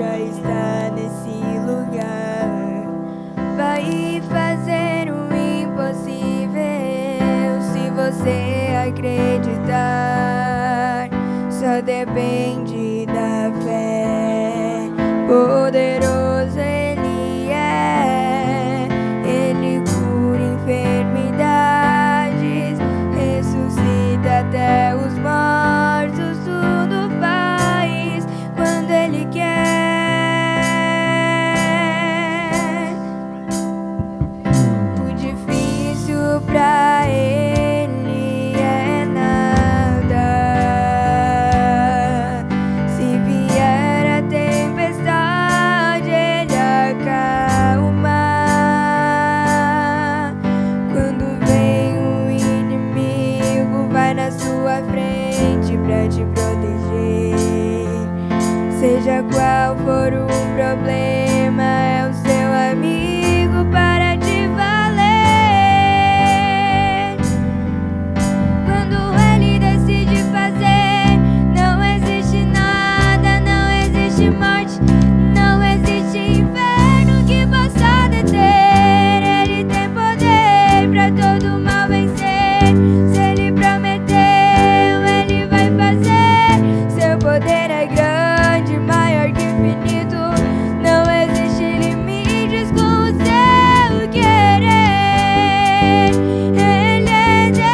já está nesse lugar. Vai fazer o impossível se você acreditar. Só depende da fé. Poderoso Ele é. Ele cura enfermidades, ressuscita até os mortos. Tudo faz quando Ele quer. O difícil pra Ele é nada. Se vier a tempestade, Ele acalma. Quando vem o inimigo, vai na sua frente pra te proteger. Seja qual for o problema, é o seu amigo para te valer. Quando Ele decide fazer, não existe nada, não existe morte, não existe inferno que possa deter. Ele tem poder pra todo mal vencer. Se Ele prometeu, Ele vai fazer. Seu poder é grande, maior que infinito. Não existe limites com o seu querer. Ele é Deus.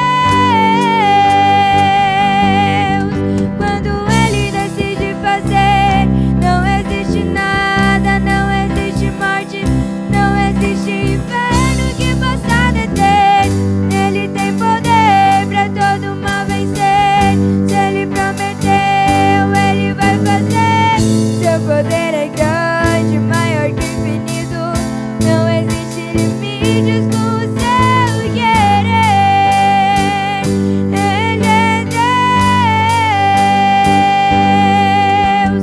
Quando Ele decide fazer, não existe nada, não existe morte, não existe inferno que possa deter. Ele tem poder pra todo mal vencer. Se Ele prometeu, Ele vai fazer. Seu poder é grande, maior que infinito. Não existe limites com o seu querer. Ele é Deus.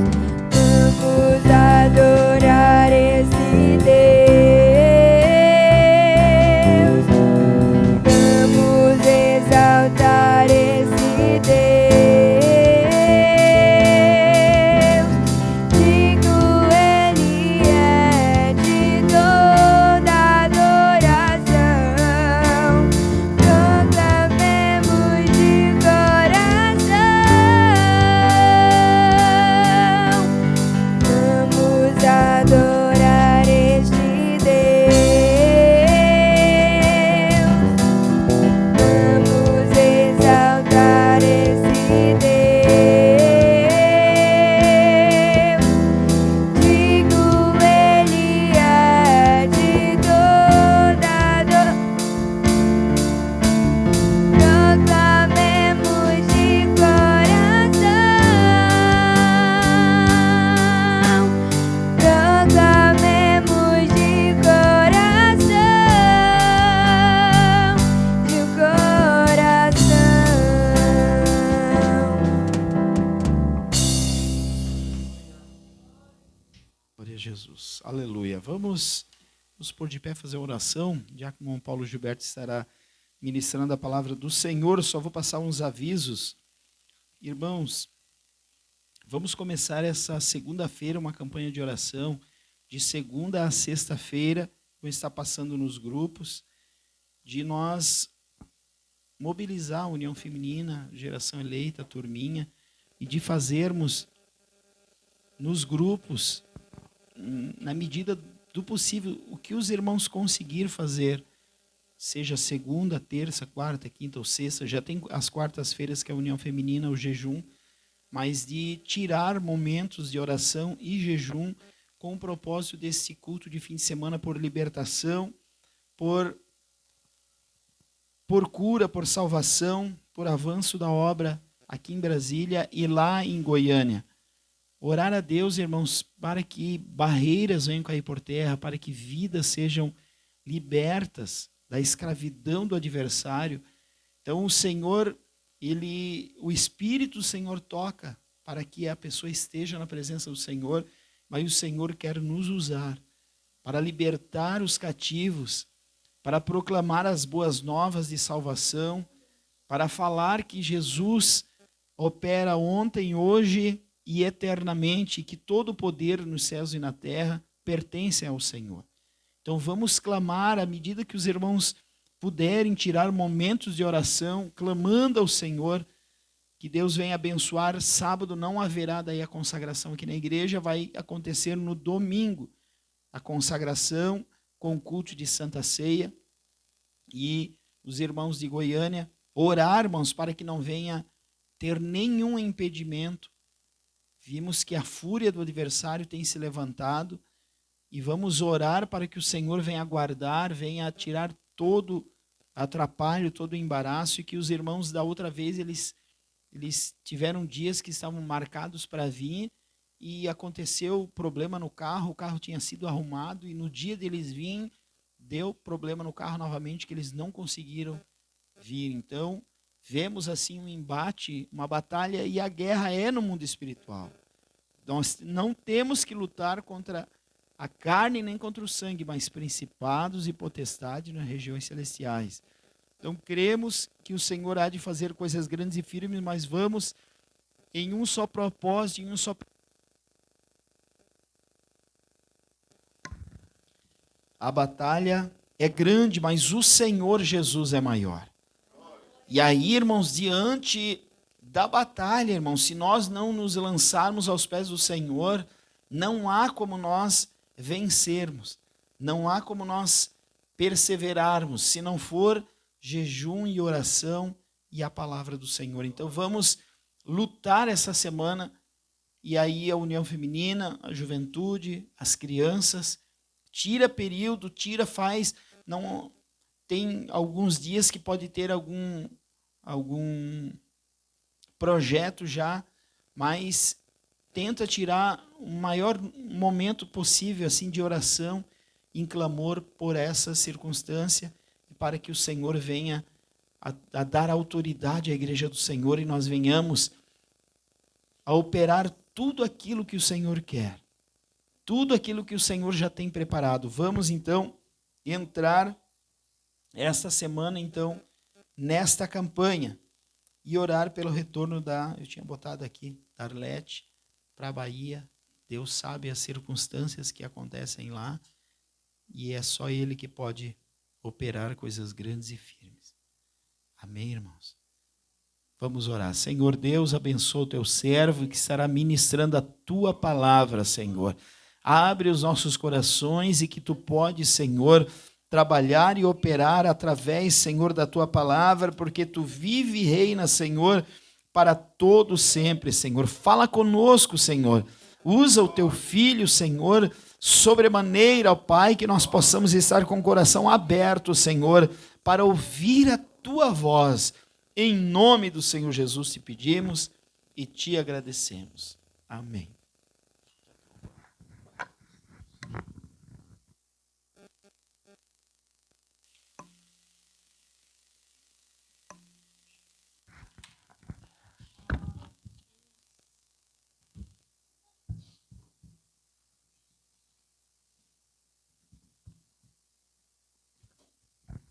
Vamos adorar esse Deus. Vamos exaltar esse Deus. Digno Ele é de toda adoração. Proclamemos de coração. Vamos adorar este Deus. Vamos exaltar esse Deus. Digno Ele é de toda proclamemos de coração. Proclamemos de coração. De coração. Glória a Jesus. Aleluia. Vamos nos pôr de pé fazer a oração. Diácono Paulo Gilberto estará ministrando a palavra do Senhor. Só vou passar uns avisos. Irmãos, vamos começar essa segunda-feira uma campanha de oração de segunda a sexta-feira. Vou estar passando nos grupos de nós mobilizar a União Feminina, Geração Eleita, a Turminha, e de fazermos nos grupos, na medida do possível, o que os irmãos conseguir fazer, seja segunda, terça, quarta, quinta ou sexta. Já tem as quartas-feiras que é a União Feminina, o jejum, mas de tirar momentos de oração e jejum com o propósito desse culto de fim de semana por libertação, por cura, por salvação, por avanço da obra aqui em Brasília e lá em Goiânia. Orar a Deus, irmãos, para que barreiras venham cair por terra, para que vidas sejam libertas da escravidão do adversário. Então o Senhor, o Espírito do Senhor toca para que a pessoa esteja na presença do Senhor, mas o Senhor quer nos usar para libertar os cativos, para proclamar as boas novas de salvação, para falar que Jesus opera ontem, hoje e eternamente, que todo o poder nos céus e na terra pertence ao Senhor. Então vamos clamar à medida que os irmãos puderem tirar momentos de oração, clamando ao Senhor, que Deus venha abençoar. Sábado não haverá daí a consagração aqui na igreja, vai acontecer no domingo, a consagração com o culto de Santa Ceia, e os irmãos de Goiânia orar, irmãos, para que não venha ter nenhum impedimento. Vimos que a fúria do adversário tem se levantado, e vamos orar para que o Senhor venha guardar, venha tirar todo atrapalho, todo embaraço, e que os irmãos da outra vez, eles tiveram dias que estavam marcados para vir, e aconteceu problema no carro, o carro tinha sido arrumado, e no dia deles virem, deu problema no carro novamente, que eles não conseguiram vir. Então, vemos assim um embate, uma batalha, e a guerra é no mundo espiritual. Nós não temos que lutar contra a carne nem contra o sangue, mas principados e potestades nas regiões celestiais. Então, cremos que o Senhor há de fazer coisas grandes e firmes, mas vamos em um só propósito, em um só. A batalha é grande, mas o Senhor Jesus é maior. E aí, irmãos, diante da batalha, irmãos, se nós não nos lançarmos aos pés do Senhor, não há como nós vencermos, não há como nós perseverarmos, se não for jejum e oração e a palavra do Senhor. Então vamos lutar essa semana, e aí a união feminina, a juventude, as crianças, tira período, faz, não tem alguns dias que pode ter algum projeto já, mas tenta tirar o maior momento possível assim de oração, em clamor por essa circunstância, para que o Senhor venha a dar autoridade à igreja do Senhor, e nós venhamos a operar tudo aquilo que o Senhor quer, tudo aquilo que o Senhor já tem preparado. Vamos então entrar esta semana então nesta campanha e orar pelo retorno eu tinha botado aqui, da Arlete para a Bahia. Deus sabe as circunstâncias que acontecem lá, e é só Ele que pode operar coisas grandes e firmes. Amém, irmãos? Vamos orar. Senhor Deus, abençoa o teu servo que estará ministrando a tua palavra, Senhor. Abre os nossos corações, e que tu podes, Senhor, trabalhar e operar através, Senhor, da tua palavra, porque tu vive e reina, Senhor, para todo sempre, Senhor. Fala conosco, Senhor. Usa o teu filho, Senhor, sobremaneira, ó Pai, que nós possamos estar com o coração aberto, Senhor, para ouvir a tua voz. Em nome do Senhor Jesus te pedimos e te agradecemos. Amém.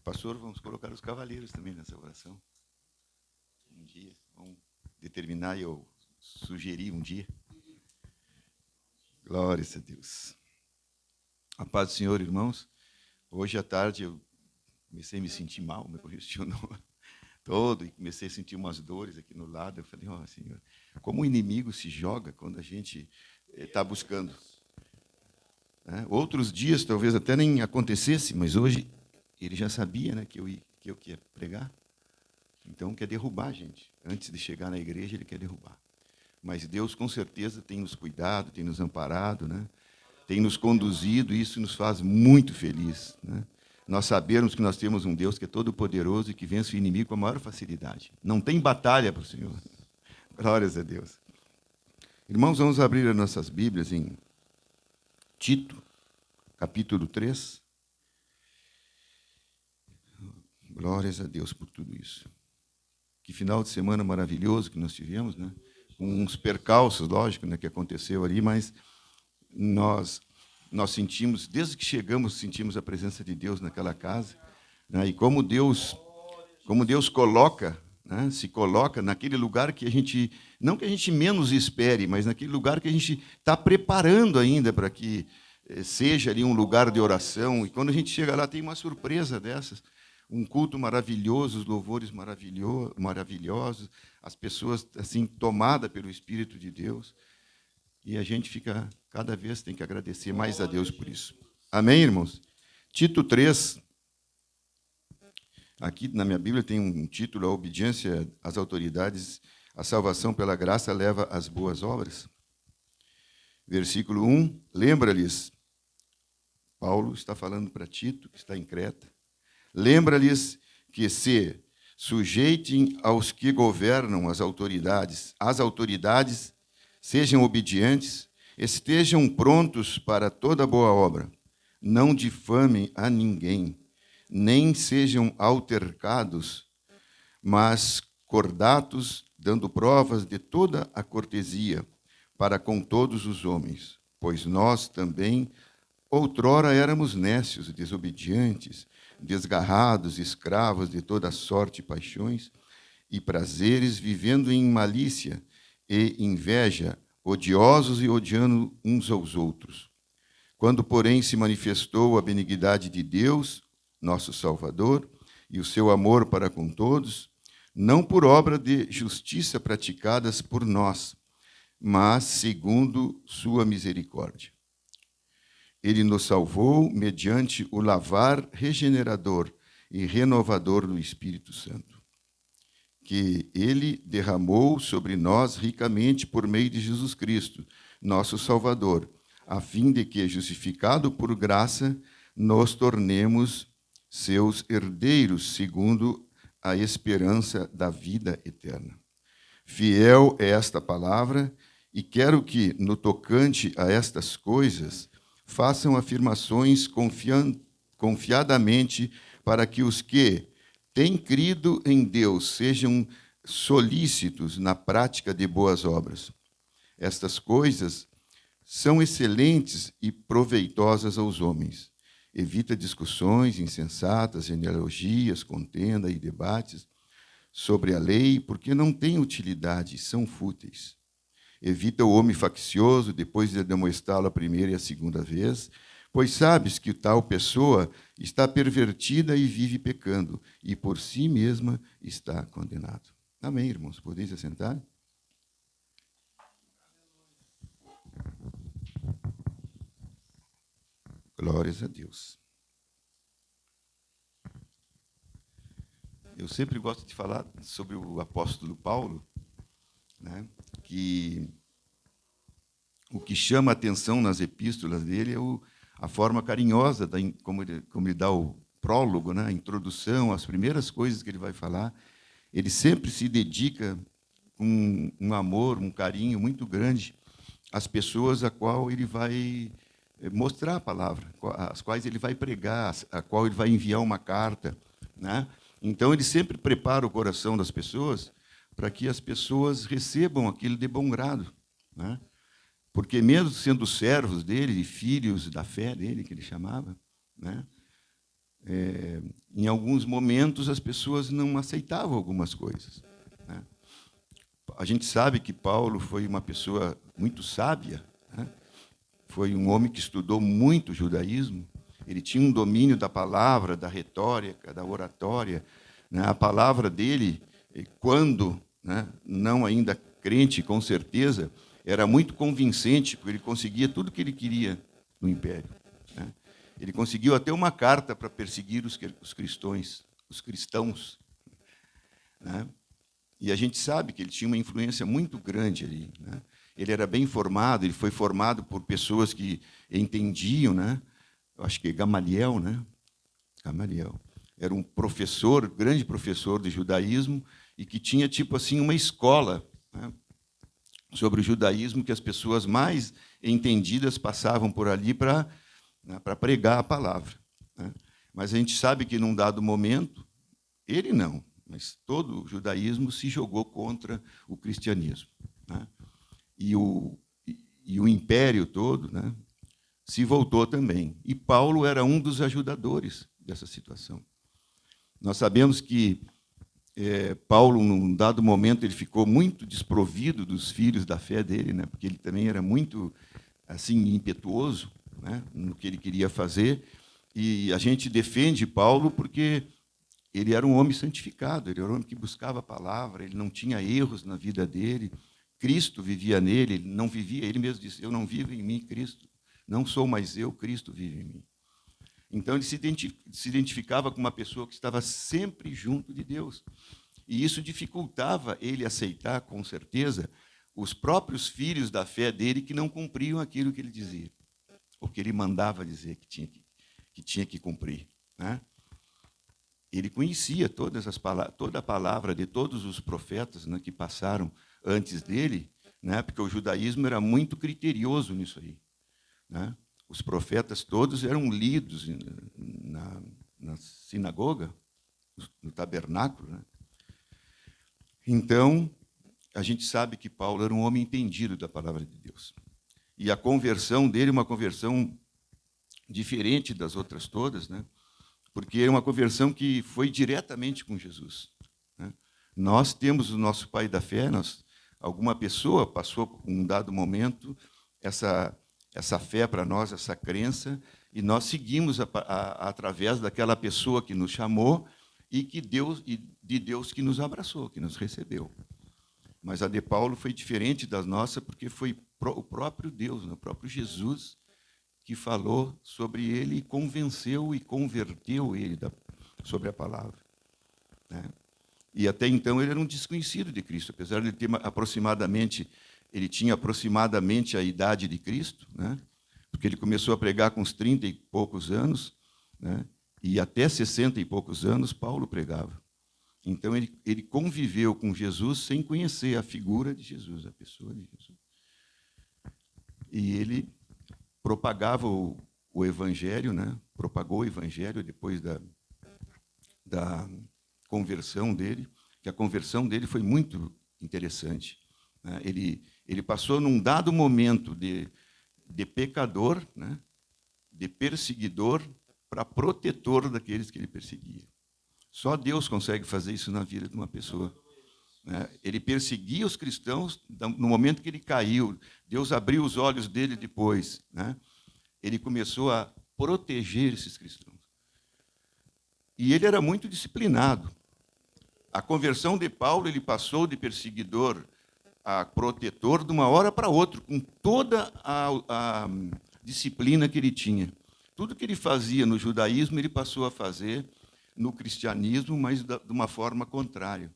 Pastor, vamos colocar os cavaleiros também nessa oração. Um dia, vamos determinar, e eu sugeri um dia. Glórias a Deus. A paz do Senhor, irmãos. Hoje à tarde eu comecei a me sentir mal, me congestionou todo, e comecei a sentir umas dores aqui no lado. Eu falei, ó, Senhor, como o inimigo se joga quando a gente está buscando. Outros dias talvez até nem acontecesse, mas hoje ele já sabia, né, que eu ia pregar. Então, quer derrubar a gente. Antes de chegar na igreja, ele quer derrubar. Mas Deus, com certeza, tem nos cuidado, tem nos amparado, né? Tem nos conduzido, e isso nos faz muito feliz, né? Nós sabemos que nós temos um Deus que é todo-poderoso e que vence o inimigo com a maior facilidade. Não tem batalha para o Senhor. Glórias a Deus. Irmãos, vamos abrir as nossas Bíblias em Tito, capítulo 3. Glórias a Deus por tudo isso. Que final de semana maravilhoso que nós tivemos, né? Uns percalços, lógico, né, que aconteceu ali, mas nós sentimos, desde que chegamos, sentimos a presença de Deus naquela casa, né? E como Deus coloca né, se coloca naquele lugar que a gente, não que a gente menos espere, mas naquele lugar que a gente está preparando ainda para que seja ali um lugar de oração. E quando a gente chega lá, tem uma surpresa dessas, um culto maravilhoso, os louvores maravilhosos, as pessoas assim tomadas pelo Espírito de Deus. E a gente fica, cada vez tem que agradecer mais a Deus por isso. Amém, irmãos? Tito 3. Aqui na minha Bíblia tem um título: a obediência às autoridades, a salvação pela graça leva às boas obras. Versículo 1, lembra-lhes, Paulo está falando para Tito, que está em Creta, lembra-lhes que se sujeitem aos que governam as autoridades, sejam obedientes, estejam prontos para toda boa obra, não difamem a ninguém, nem sejam altercados, mas cordatos, dando provas de toda a cortesia para com todos os homens, pois nós também outrora éramos nécios, desobedientes, desgarrados, escravos de toda sorte de paixões e prazeres, vivendo em malícia e inveja, odiosos e odiando uns aos outros. Quando, porém, se manifestou a benignidade de Deus, nosso Salvador, e o seu amor para com todos, não por obra de justiça praticadas por nós, mas segundo sua misericórdia. Ele nos salvou mediante o lavar regenerador e renovador do Espírito Santo, que ele derramou sobre nós ricamente por meio de Jesus Cristo, nosso Salvador, a fim de que, justificado por graça, nos tornemos seus herdeiros, segundo a esperança da vida eterna. Fiel é esta palavra, e quero que, no tocante a estas coisas, façam afirmações confiadamente, para que os que têm crido em Deus sejam solícitos na prática de boas obras. Estas coisas são excelentes e proveitosas aos homens. Evita discussões insensatas, genealogias, contenda e debates sobre a lei, porque não têm utilidade, são fúteis. Evita o homem faccioso, depois de demonstrá-lo a primeira e a segunda vez, pois sabes que tal pessoa está pervertida e vive pecando, e por si mesma está condenado. Amém, irmãos? Podeis assentar? Glórias a Deus. Eu sempre gosto de falar sobre o apóstolo Paulo, né, que o que chama a atenção nas epístolas dele é a forma carinhosa, como ele dá o prólogo, né, a introdução, as primeiras coisas que ele vai falar. Ele sempre se dedica com um amor, um carinho muito grande às pessoas a qual ele vai mostrar a palavra, as quais ele vai pregar, a qual ele vai enviar uma carta, né? Então, ele sempre prepara o coração das pessoas para que as pessoas recebam aquilo de bom grado, né? Porque mesmo sendo servos dele, e filhos da fé dele, que ele chamava, né, em alguns momentos as pessoas não aceitavam algumas coisas, né? A gente sabe que Paulo foi uma pessoa muito sábia, né? Foi um homem que estudou muito o judaísmo. Ele tinha um domínio da palavra, da retórica, da oratória, né? A palavra dele, quando, né, não ainda crente, com certeza, era muito convincente, porque ele conseguia tudo o que ele queria no império, né? Ele conseguiu até uma carta para perseguir os cristãos, né? E a gente sabe que ele tinha uma influência muito grande ali, né? Ele era bem formado, ele foi formado por pessoas que entendiam, né? Eu acho que Gamaliel, né? Gamaliel era um professor, grande professor de judaísmo, e que tinha tipo assim uma escola, né, sobre o judaísmo, que as pessoas mais entendidas passavam por ali para pregar a palavra, né? Mas a gente sabe que num dado momento, ele não, mas todo o judaísmo se jogou contra o cristianismo, né? E o império todo, né, se voltou também. E Paulo era um dos ajudadores dessa situação. Nós sabemos que Paulo, num dado momento, ele ficou muito desprovido dos filhos da fé dele, né? Porque ele também era muito assim impetuoso, né? No que ele queria fazer. E a gente defende Paulo porque ele era um homem santificado, ele era um homem que buscava a palavra, ele não tinha erros na vida dele. Cristo vivia nele, ele não vivia, ele mesmo disse: eu não vivo em mim, Cristo. Não sou mais eu, Cristo vive em mim. Então, ele se identificava com uma pessoa que estava sempre junto de Deus. E isso dificultava ele aceitar, com certeza, os próprios filhos da fé dele que não cumpriam aquilo que ele dizia, ou que ele mandava dizer que tinha que cumprir, né? Ele conhecia toda a palavra de todos os profetas, né, que passaram antes dele, né, porque o judaísmo era muito criterioso nisso aí, né? Os profetas todos eram lidos na sinagoga, no tabernáculo, né? Então, a gente sabe que Paulo era um homem entendido da palavra de Deus. E a conversão dele é uma conversão diferente das outras todas, né? Porque é uma conversão que foi diretamente com Jesus, né? Nós temos o nosso pai da fé, alguma pessoa passou por um dado momento essa fé para nós, essa crença, e nós seguimos através daquela pessoa que nos chamou e de Deus que nos abraçou, que nos recebeu. Mas a de Paulo foi diferente da nossa, porque foi o próprio Deus, o próprio Jesus, que falou sobre ele e convenceu e converteu ele sobre a palavra, né? E até então ele era um desconhecido de Cristo, apesar de ele tinha aproximadamente a idade de Cristo, né? Porque ele começou a pregar com uns 30 e poucos anos, né? E até 60 e poucos anos Paulo pregava. Então ele conviveu com Jesus sem conhecer a figura de Jesus, a pessoa de Jesus. E ele propagava o evangelho, né? Propagou o evangelho depois da conversão dele, que a conversão dele foi muito interessante, né? Ele passou num dado momento de pecador, né? De perseguidor, para protetor daqueles que ele perseguia. Só Deus consegue fazer isso na vida de uma pessoa, né? Ele perseguia os cristãos no momento que ele caiu. Deus abriu os olhos dele depois, né? Ele começou a proteger esses cristãos. E ele era muito disciplinado. A conversão de Paulo, ele passou de perseguidor a protetor de uma hora para outra, com toda a disciplina que ele tinha. Tudo que ele fazia no judaísmo, ele passou a fazer no cristianismo, mas de uma forma contrária.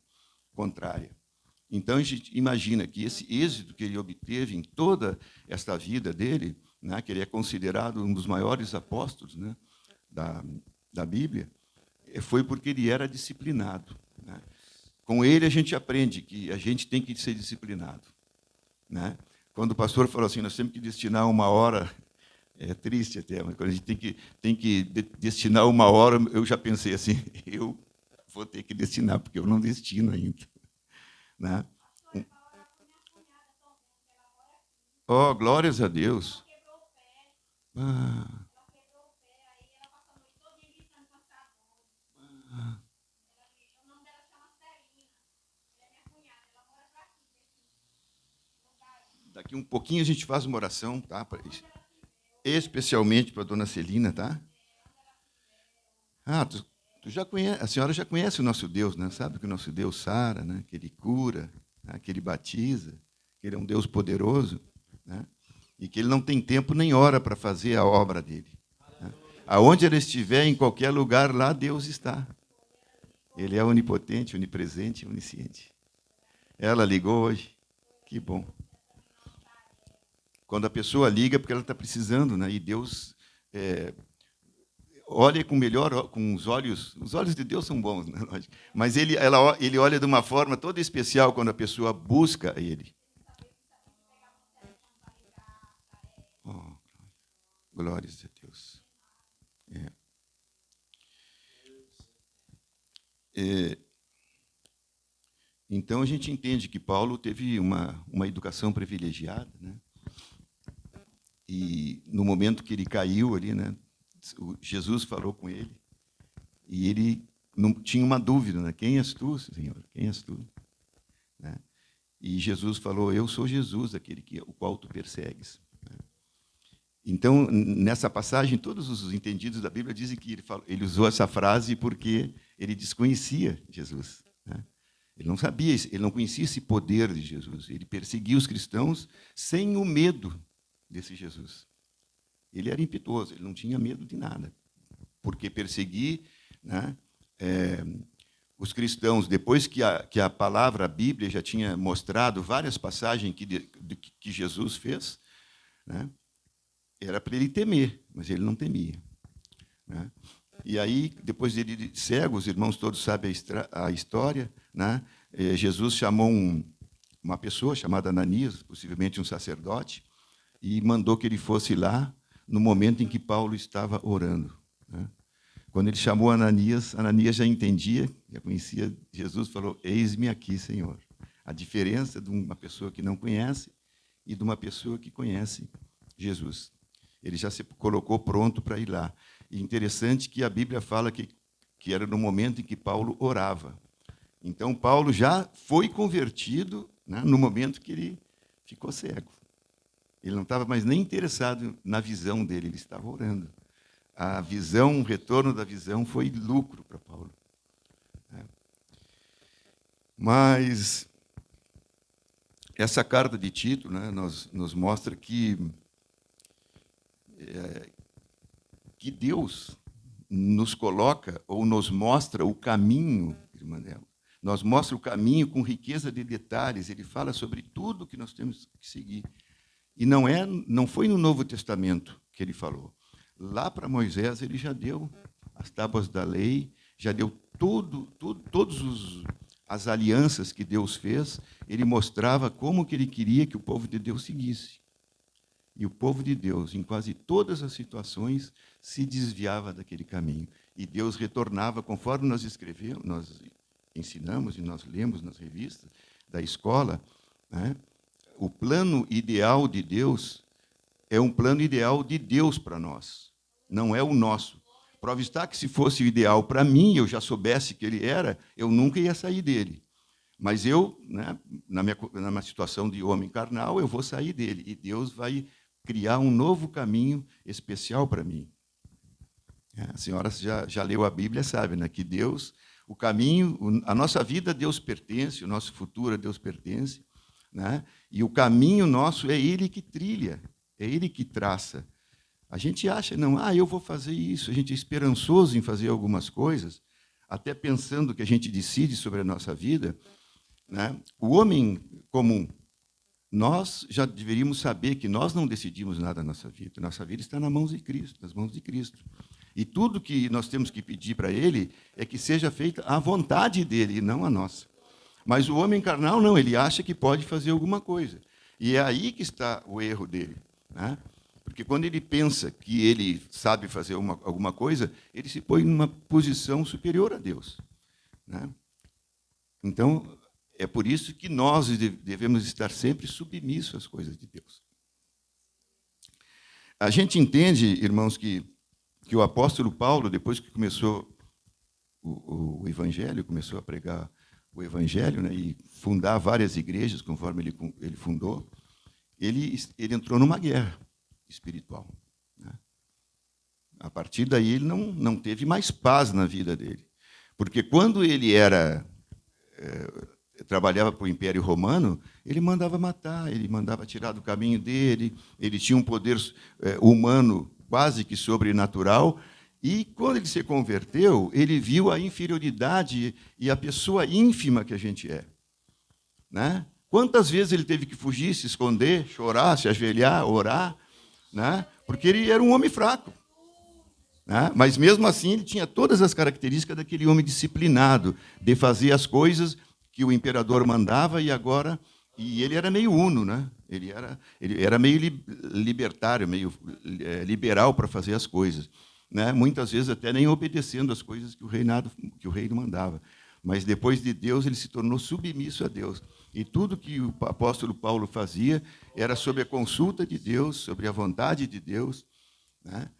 Então, a gente imagina que esse êxito que ele obteve em toda esta vida dele, né, que ele é considerado um dos maiores apóstolos, né, da Bíblia, foi porque ele era disciplinado, né? Com ele a gente aprende que a gente tem que ser disciplinado, né? Quando o pastor falou assim, nós temos que destinar uma hora, é triste até, mas quando a gente tem que destinar uma hora, eu já pensei assim, eu vou ter que destinar, porque eu não destino ainda, né? Oh, glórias a Deus. Daqui um pouquinho a gente faz uma oração, tá? Especialmente para a dona Celina, tá? Tu já conhece, a senhora já conhece o nosso Deus, né? Sabe que o nosso Deus sara, né? Que ele cura, né? Que ele batiza, que ele é um Deus poderoso, né? E que ele não tem tempo nem hora para fazer a obra dele, né? Aonde ele estiver, em qualquer lugar, lá Deus está. Ele é onipotente, onipresente e onisciente. Ela ligou hoje, que bom. Quando a pessoa liga, é porque ela está precisando, né? E Deus olha com os olhos de Deus são bons, né? Mas ele olha de uma forma toda especial quando a pessoa busca Ele. Oh, glórias a Deus. Então a gente entende que Paulo teve uma educação privilegiada, né? E no momento que ele caiu ali, né, Jesus falou com ele, e ele não tinha uma dúvida, né? Quem és tu, Senhor? Quem és tu? Né? E Jesus falou, eu sou Jesus, aquele o qual tu persegues. Então, nessa passagem, todos os entendidos da Bíblia dizem que ele usou essa frase porque ele desconhecia Jesus. Né? Ele não sabia, ele não conhecia esse poder de Jesus. Ele perseguia os cristãos sem o medo desse Jesus. Ele era impiedoso, ele não tinha medo de nada. Porque perseguir, né, os cristãos, depois que a palavra, a Bíblia, já tinha mostrado várias passagens que Jesus fez, né, era para ele temer, mas ele não temia. Né? E aí, depois dele cego, os irmãos todos sabem a história, né? Jesus chamou uma pessoa chamada Ananias, possivelmente um sacerdote, e mandou que ele fosse lá no momento em que Paulo estava orando. Né? Quando ele chamou Ananias, Ananias já entendia, já conhecia Jesus, falou, eis-me aqui, Senhor. A diferença de uma pessoa que não conhece e de uma pessoa que conhece Jesus. Ele já se colocou pronto para ir lá. E interessante que a Bíblia fala que era no momento em que Paulo orava. Então, Paulo já foi convertido, né, no momento que ele ficou cego. Ele não estava mais nem interessado na visão dele, ele estava orando. A visão, o retorno da visão foi lucro para Paulo. Mas essa carta de Tito, né, nos mostra que Deus nos coloca ou nos mostra o caminho, irmã Débora. Nos mostra o caminho com riqueza de detalhes. Ele fala sobre tudo que nós temos que seguir. E não foi no Novo Testamento que ele falou. Lá para Moisés, ele já deu as tábuas da lei, já deu todas as alianças que Deus fez. Ele mostrava como que ele queria que o povo de Deus seguisse. E o povo de Deus, em quase todas as situações, se desviava daquele caminho. E Deus retornava, conforme nós escrevemos, nós ensinamos e nós lemos nas revistas da escola, né? O plano ideal de Deus é um plano ideal de Deus para nós, não é o nosso. Prova está que se fosse o ideal para mim, eu já soubesse que ele era, eu nunca ia sair dele. Mas eu, né, na minha situação de homem carnal, eu vou sair dele. E Deus vai criar um novo caminho especial para mim. A senhora já leu a Bíblia, sabe, né, que Deus, o caminho, a nossa vida a Deus pertence, o nosso futuro a Deus pertence. Né? E o caminho nosso é Ele que trilha, é Ele que traça. A gente acha, não, eu vou fazer isso, a gente é esperançoso em fazer algumas coisas, até pensando que a gente decide sobre a nossa vida. Né? O homem comum, nós já deveríamos saber que nós não decidimos nada na nossa vida está nas mãos de Cristo. E tudo que nós temos que pedir para Ele é que seja feita a vontade dEle e não a nossa. Mas o homem carnal não, ele acha que pode fazer alguma coisa. E é aí que está o erro dele. Né? Porque quando ele pensa que ele sabe fazer alguma coisa, ele se põe numa posição superior a Deus. Né? Então, é por isso que nós devemos estar sempre submissos às coisas de Deus. A gente entende, irmãos, que o apóstolo Paulo, depois que começou o Evangelho, começou a pregar o Evangelho, né, e fundar várias igrejas, conforme ele fundou, ele entrou numa guerra espiritual. Né? A partir daí, ele não teve mais paz na vida dele. Porque quando ele trabalhava para o Império Romano, ele mandava matar, ele mandava tirar do caminho dele, ele tinha um poder humano quase que sobrenatural. E, quando ele se converteu, ele viu a inferioridade e a pessoa ínfima que a gente é. Né? Quantas vezes ele teve que fugir, se esconder, chorar, se ajoelhar, orar, né? Porque ele era um homem fraco. Né? Mas, mesmo assim, ele tinha todas as características daquele homem disciplinado, de fazer as coisas que o imperador mandava, e ele era meio uno, né? Ele era meio libertário, meio liberal para fazer as coisas. Né? Muitas vezes até nem obedecendo as coisas que o reino mandava. Mas depois de Deus, ele se tornou submisso a Deus. E tudo que o apóstolo Paulo fazia era sob a consulta de Deus, sobre a vontade de Deus. Né?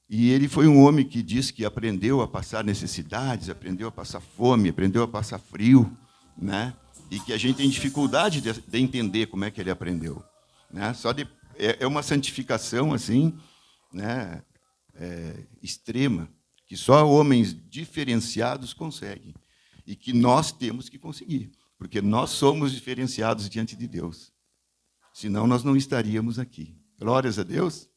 E ele foi um homem que disse que aprendeu a passar necessidades, aprendeu a passar fome, aprendeu a passar frio, né? E que a gente tem dificuldade de entender como é que ele aprendeu, né? É uma santificação assim, né? Extrema, que só homens diferenciados conseguem e que nós temos que conseguir, porque nós somos diferenciados diante de Deus. Senão nós não estaríamos aqui. Glórias a Deus.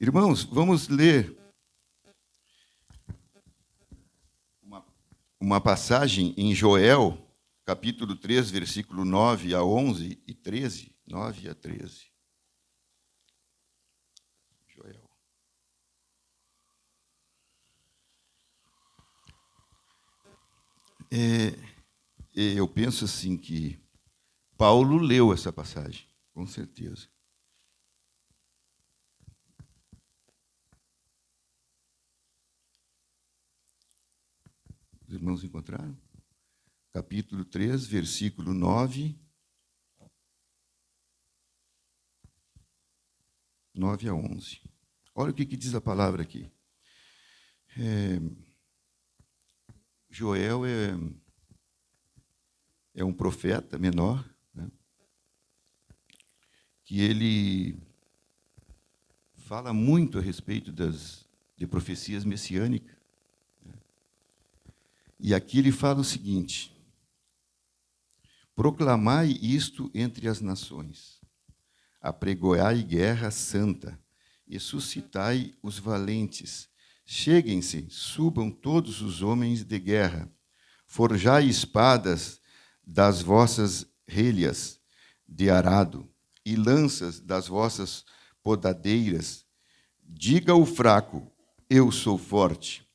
Irmãos, vamos ler uma passagem em Joel, capítulo 3, versículo 9 a 11 e 13. 9 a 13. Joel. Eu penso assim que Paulo leu essa passagem, com certeza. Os irmãos encontraram? Capítulo 3, versículo 9 a 11. Olha o que diz a palavra aqui. Joel é um profeta menor, né, que ele fala muito a respeito de profecias messiânicas. Né. E aqui ele fala o seguinte: proclamai isto entre as nações, apregoai guerra santa, e suscitai os valentes. Cheguem-se, subam todos os homens de guerra, forjai espadas das vossas relhas de arado e lanças das vossas podadeiras. Diga o fraco, eu sou forte.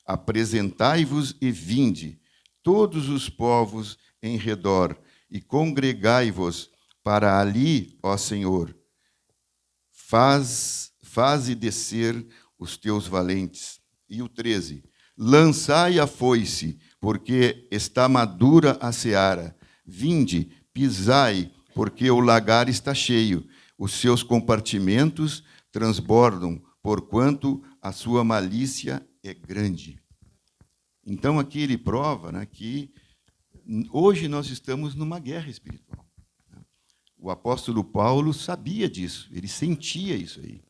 Apresentai-vos e vinde, todos os povos em redor, e congregai-vos para ali, ó Senhor. Faze descer os teus valentes. E o 13. Lançai a foice, porque está madura a seara. Vinde, pisai, porque o lagar está cheio. Os seus compartimentos transbordam, porquanto a sua malícia é grande. Então, aqui ele prova, né, que hoje nós estamos numa guerra espiritual. O apóstolo Paulo sabia disso, ele sentia isso aí,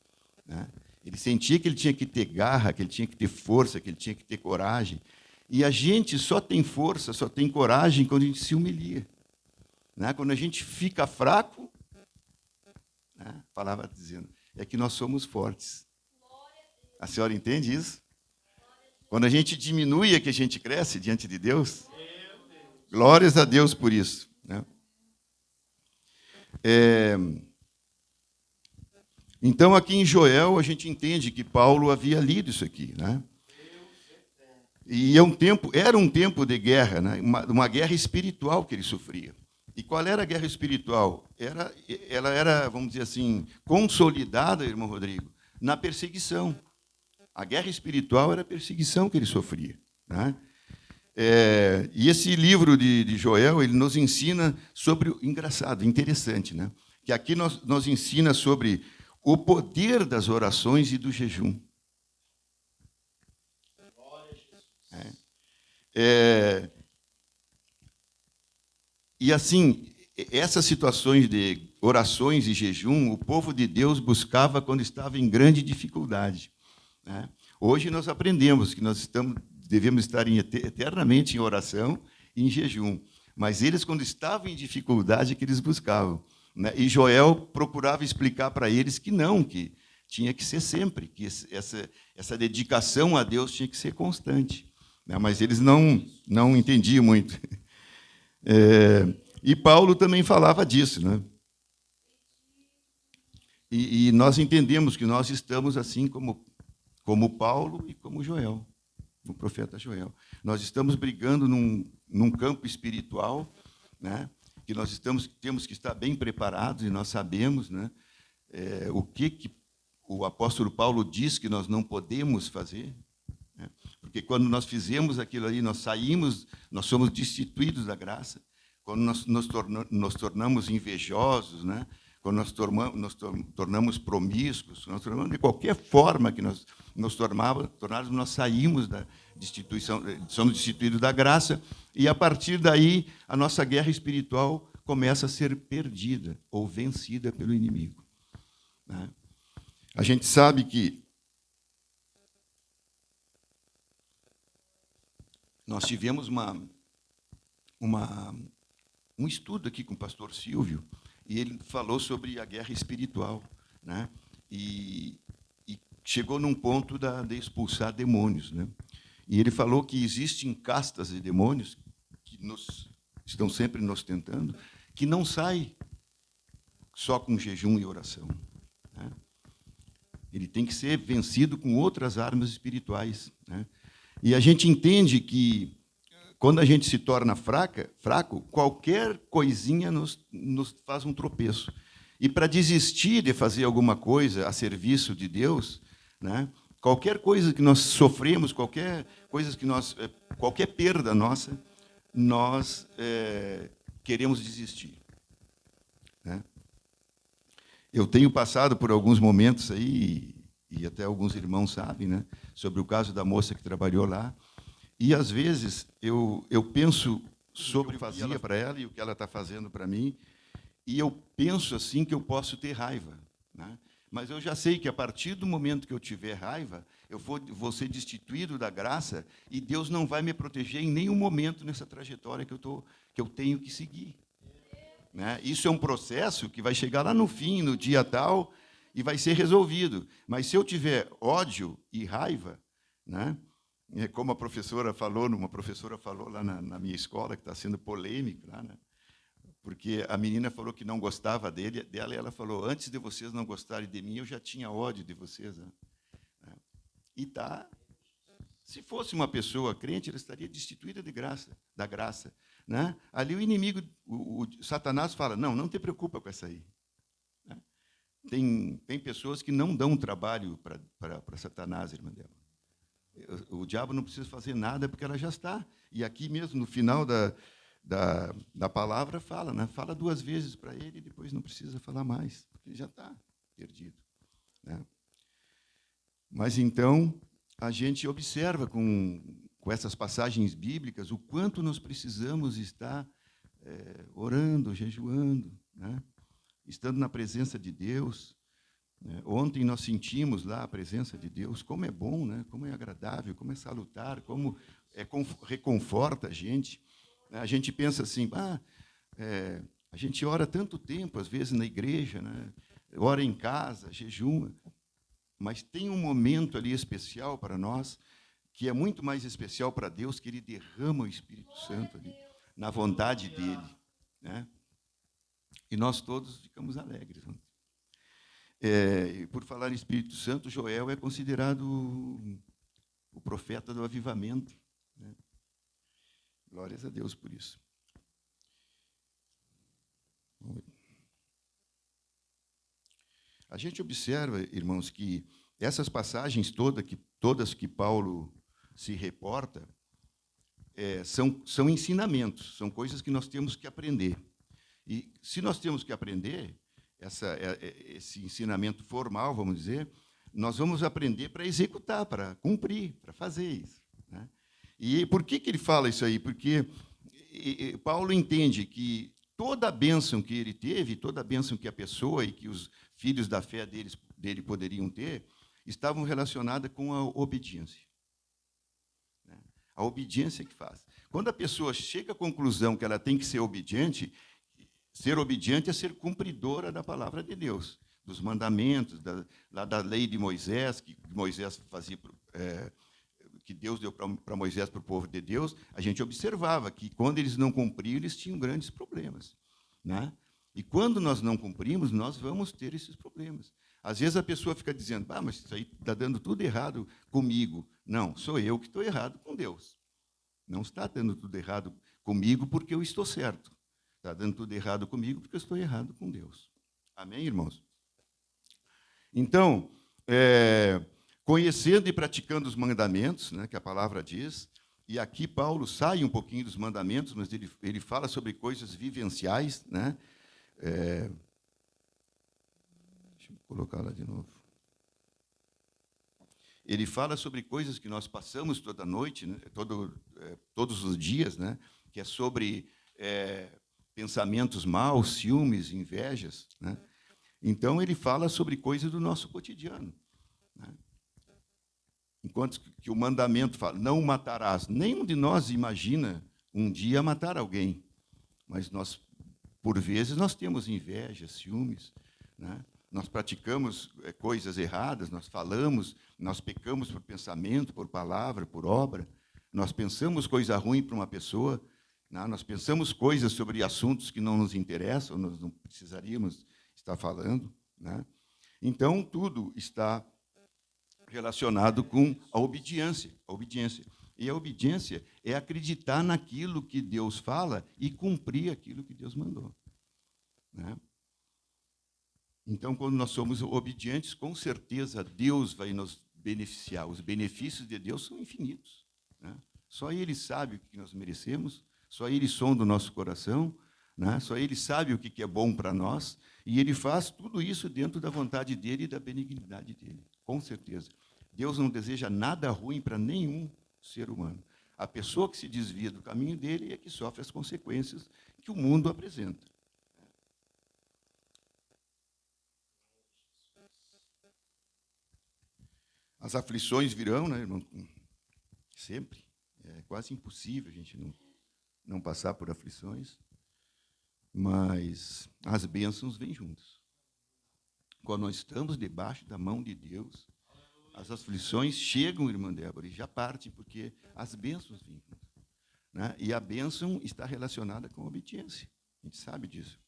né? Ele sentia que ele tinha que ter garra, que ele tinha que ter força, que ele tinha que ter coragem. E a gente só tem força, só tem coragem quando a gente se humilia, né? Quando a gente fica fraco, né, a palavra dizendo, é que nós somos fortes. A senhora entende isso? Quando a gente diminui é que a gente cresce diante de Deus. Glórias a Deus por isso, né? Então, aqui em Joel, a gente entende que Paulo havia lido isso aqui, né? E era um tempo de guerra, né? Uma guerra espiritual que ele sofria. E qual era a guerra espiritual? Ela era, vamos dizer assim, consolidada, irmão Rodrigo, na perseguição. A guerra espiritual era a perseguição que ele sofria, né? E esse livro de Joel, ele nos ensina sobre o engraçado, interessante, né? Que aqui nos ensina sobre o poder das orações e do jejum. E assim, essas situações de orações e jejum, o povo de Deus buscava quando estava em grande dificuldade, né? Hoje nós aprendemos que devemos estar eternamente em oração e em jejum. Mas eles, quando estavam em dificuldade, é que eles buscavam, né? E Joel procurava explicar para eles que não, que tinha que ser sempre, que essa dedicação a Deus tinha que ser constante, né? Mas eles não entendiam muito. E Paulo também falava disso, né? E nós entendemos que nós estamos assim como Paulo e como Joel, o profeta Joel. Nós estamos brigando num campo espiritual, né? Que nós temos que estar bem preparados, e nós sabemos, né, o que o apóstolo Paulo diz que nós não podemos fazer, né? Porque quando nós fizemos aquilo ali, nós somos destituídos da graça. Quando nós nos tornamos invejosos, né? quando nós tornamos promíscuos, nós tornamos de qualquer forma que nós nos tornarmos, nós saímos da destituição, somos destituídos da graça, e a partir daí a nossa guerra espiritual começa a ser perdida ou vencida pelo inimigo. Né? A gente sabe que nós tivemos um estudo aqui com o pastor Silvio, e ele falou sobre a guerra espiritual, né? E chegou num ponto de expulsar demônios, né? E ele falou que existem castas de demônios que estão sempre nos tentando, que não sai só com jejum e oração, né? Ele tem que ser vencido com outras armas espirituais, né? E a gente entende que, quando a gente se torna fraco, qualquer coisinha nos faz um tropeço. E para desistir de fazer alguma coisa a serviço de Deus, né, qualquer coisa que nós sofremos, qualquer perda nossa, nós queremos desistir. Né? Eu tenho passado por alguns momentos aí, e até alguns irmãos sabem, né, sobre o caso da moça que trabalhou lá. E, às vezes, eu penso sobre o que eu fazia para ela e o que ela está fazendo para mim, e eu penso assim que eu posso ter raiva, né? Mas eu já sei que, a partir do momento que eu tiver raiva, eu vou ser destituído da graça, e Deus não vai me proteger em nenhum momento nessa trajetória que eu tenho que seguir. Né? Isso é um processo que vai chegar lá no fim, no dia tal, e vai ser resolvido. Mas, se eu tiver ódio e raiva, né, como uma professora falou lá na minha escola, que está sendo polêmico lá, né? Porque a menina falou que não gostava dela, e ela falou: antes de vocês não gostarem de mim, eu já tinha ódio de vocês. Né? E se fosse uma pessoa crente, ela estaria destituída da graça. Né? Ali o inimigo, o Satanás fala: não te preocupa com essa aí. Né? Tem pessoas que não dão trabalho para Satanás, irmã dela. O diabo não precisa fazer nada, porque ela já está. E aqui mesmo, no final da palavra, fala, né? Fala 2 vezes para ele, e depois não precisa falar mais, porque ele já está perdido. Né? Mas, então, a gente observa com essas passagens bíblicas o quanto nós precisamos estar orando, jejuando, né? Estando na presença de Deus. Ontem nós sentimos lá a presença de Deus, como é bom, né? Como é agradável, como é salutar, como reconforta a gente. A gente pensa assim, a gente ora tanto tempo, às vezes, na igreja, né? Ora em casa, jejuma, mas tem um momento ali especial para nós, que é muito mais especial para Deus, que Ele derrama o Espírito Santo ali, na vontade dEle. Né? E nós todos ficamos alegres. Né? E por falar em Espírito Santo, Joel é considerado o profeta do avivamento. Né? Glórias a Deus por isso. A gente observa, irmãos, que essas passagens todas que Paulo se reporta são ensinamentos, são coisas que nós temos que aprender. E, se nós temos que aprender esse ensinamento formal, vamos dizer, nós vamos aprender para executar, para cumprir, para fazer isso. Né? E por que ele fala isso aí? Porque Paulo entende que toda a bênção que ele teve, toda a bênção que a pessoa e que os filhos da fé dele poderiam ter, estavam relacionadas com a obediência. Né? A obediência que faz. Quando a pessoa chega à conclusão que ela tem que ser obediente é ser cumpridora da palavra de Deus, dos mandamentos, da lei de Moisés, que Moisés fazia, que Deus deu para Moisés, para o povo de Deus. A gente observava que, quando eles não cumpriam, eles tinham grandes problemas. Né? E, quando nós não cumprimos, nós vamos ter esses problemas. Às vezes a pessoa fica dizendo: mas isso aí está dando tudo errado comigo. Não, sou eu que estou errado com Deus. Não está dando tudo errado comigo porque eu estou certo. Está dando tudo errado comigo porque eu estou errado com Deus. Amém, irmãos? Então, conhecendo e praticando os mandamentos, né, que a palavra diz, e aqui Paulo sai um pouquinho dos mandamentos, mas ele fala sobre coisas vivenciais, né? Deixa eu colocar lá de novo. Ele fala sobre coisas que nós passamos toda noite, né? Todos os dias, né? Que é sobre pensamentos maus, ciúmes, invejas, né? Então, ele fala sobre coisas do nosso cotidiano, né? Enquanto que o mandamento fala, não matarás. Nenhum de nós imagina um dia matar alguém, mas nós, por vezes, nós temos inveja, ciúmes, né? Nós praticamos coisas erradas, nós falamos, nós pecamos por pensamento, por palavra, por obra, nós pensamos coisa ruim para uma pessoa, né? Nós pensamos coisas sobre assuntos que não nos interessam, nós não precisaríamos estar falando, né? Então, tudo está relacionado com a obediência. E a obediência é acreditar naquilo que Deus fala e cumprir aquilo que Deus mandou, né? Então, quando nós somos obedientes, com certeza Deus vai nos beneficiar. Os benefícios de Deus são infinitos, né? Só Ele sabe o que nós merecemos, só Ele sonda o nosso coração, né? Só Ele sabe o que é bom para nós, e Ele faz tudo isso dentro da vontade dEle e da benignidade dEle, com certeza. Deus não deseja nada ruim para nenhum ser humano. A pessoa que se desvia do caminho dEle é que sofre as consequências que o mundo apresenta. As aflições virão, né, irmão? Sempre. É quase impossível a gente não passar por aflições, mas as bênçãos vêm juntas. Quando nós estamos debaixo da mão de Deus, as aflições chegam, irmã Débora, e já partem, porque as bênçãos vêm juntas, né? E a bênção está relacionada com a obediência. A gente sabe disso.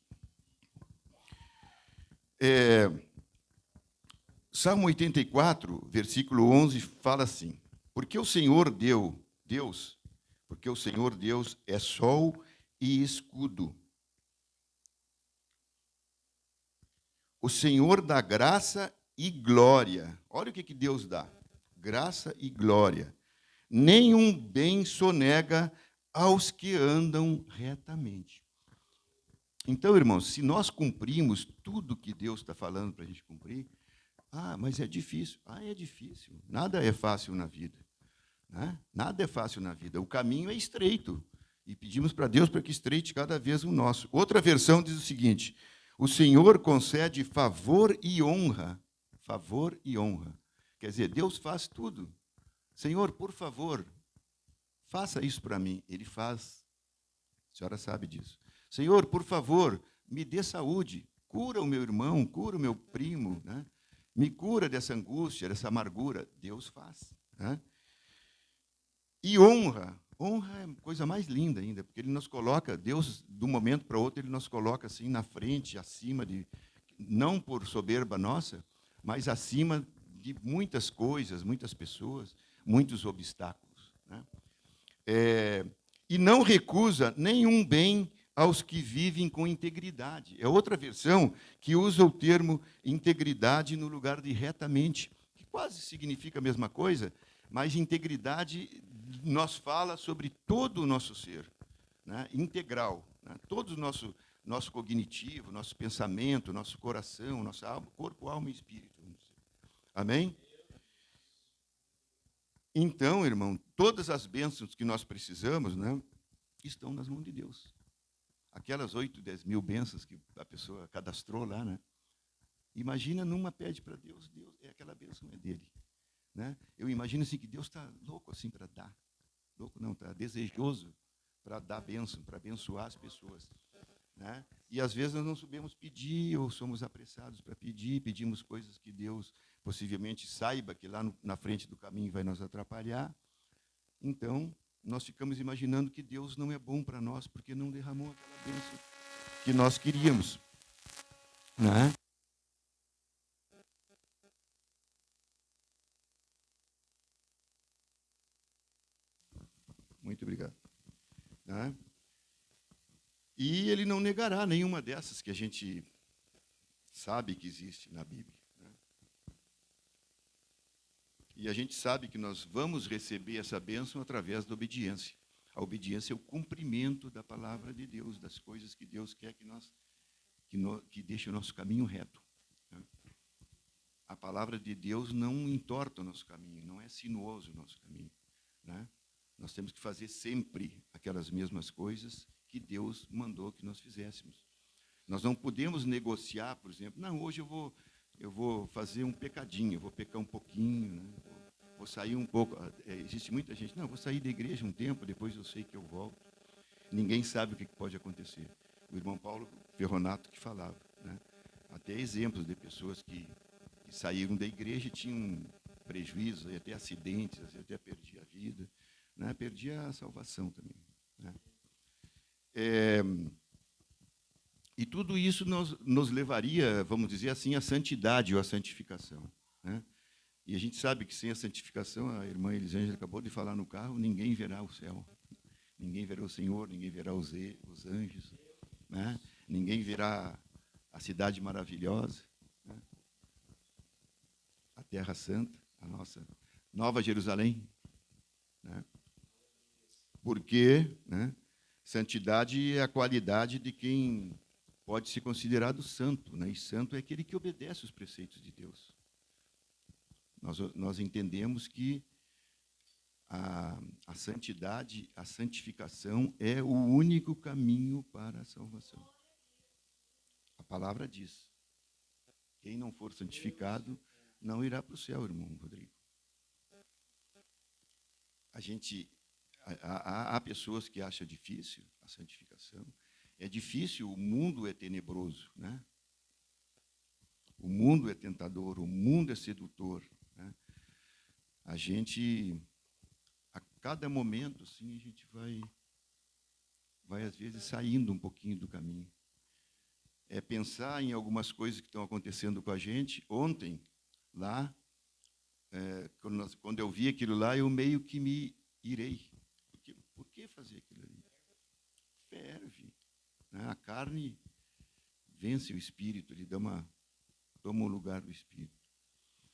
Salmo 84, versículo 11, fala assim: porque o Senhor Deus é sol e escudo. O Senhor dá graça e glória. Olha o que Deus dá: graça e glória. Nenhum bem sonega aos que andam retamente. Então, irmãos, se nós cumprimos tudo que Deus está falando para a gente cumprir, mas é difícil. É difícil. Nada é fácil na vida, né? Nada é fácil na vida. O caminho é estreito. E pedimos para Deus para que estreite cada vez o nosso. Outra versão diz o seguinte: o Senhor concede favor e honra. Favor e honra. Quer dizer, Deus faz tudo. Senhor, por favor, faça isso para mim. Ele faz. A senhora sabe disso. Senhor, por favor, me dê saúde. Cura o meu irmão, cura o meu primo, né? Me cura dessa angústia, dessa amargura. Deus faz, né? E honra. Honra é a coisa mais linda ainda, porque Ele nos coloca, Deus, de um momento para outro, Ele nos coloca assim na frente, acima de, não por soberba nossa, mas acima de muitas coisas, muitas pessoas, muitos obstáculos, né? E não recusa nenhum bem aos que vivem com integridade. É outra versão que usa o termo integridade no lugar de retamente, que quase significa a mesma coisa, mas integridade nos fala sobre todo o nosso ser, né? Integral, né? Todo o nosso cognitivo, nosso pensamento, nosso coração, nossa alma, corpo, alma e espírito. Amém? Então, irmão, todas as bênçãos que nós precisamos, né, estão nas mãos de Deus. Aquelas 8, 10 mil bênçãos que a pessoa cadastrou lá, né? Imagina, numa pede para Deus, aquela bênção é dele, né? Eu imagino assim que Deus está louco assim para dar. Louco não, está desejoso para dar bênção, para abençoar as pessoas, né? E às vezes nós não sabemos pedir, ou somos apressados para pedir, pedimos coisas que Deus possivelmente saiba que lá na frente do caminho vai nos atrapalhar. Então, nós ficamos imaginando que Deus não é bom para nós, porque não derramou aquela bênção que nós queríamos, né? Muito obrigado. Né? E Ele não negará nenhuma dessas que a gente sabe que existe na Bíblia, né? E a gente sabe que nós vamos receber essa bênção através da obediência. A obediência é o cumprimento da palavra de Deus, das coisas que Deus quer que deixe o nosso caminho reto, né? palavra de Deus não entorta o nosso caminho, não é sinuoso o nosso caminho, né? Nós temos que fazer sempre aquelas mesmas coisas que Deus mandou que nós fizéssemos. Nós não podemos negociar, por exemplo, não, hoje eu vou fazer um pecadinho, eu vou pecar um pouquinho, né? Vou sair um pouco. Existe muita gente, não, vou sair da igreja um tempo, depois eu sei que eu volto. Ninguém sabe o que pode acontecer. O irmão Paulo Ferronato que falava, né? Até exemplos de pessoas que saíram da igreja e tinham prejuízos, até acidentes, até perdia a vida, né? Perdia a salvação também, né? E tudo isso nos levaria, vamos dizer assim, à santidade ou à santificação, né? E a gente sabe que sem a santificação, a irmã Elisângela acabou de falar no carro, ninguém verá o céu, ninguém verá o Senhor, ninguém verá os anjos, né? Ninguém verá a cidade maravilhosa, né? A Terra Santa, a nossa Nova Jerusalém, né? Porque, né, santidade é a qualidade de quem pode ser considerado santo, né? E santo é aquele que obedece os preceitos de Deus. Nós entendemos que a santidade, a santificação é o único caminho para a salvação. A palavra diz: quem não for santificado não irá para o céu, irmão Rodrigo. Há pessoas que acham difícil a santificação. É difícil, o mundo é tenebroso, né? O mundo é tentador, o mundo é sedutor, né? A gente, a cada momento, assim, a gente vai às vezes saindo um pouquinho do caminho. É pensar em algumas coisas que estão acontecendo com a gente. Ontem, lá, quando eu vi aquilo lá, eu meio que me irei. Por que fazer aquilo ali? Ferve, né? A carne vence o espírito, ele toma o lugar do espírito,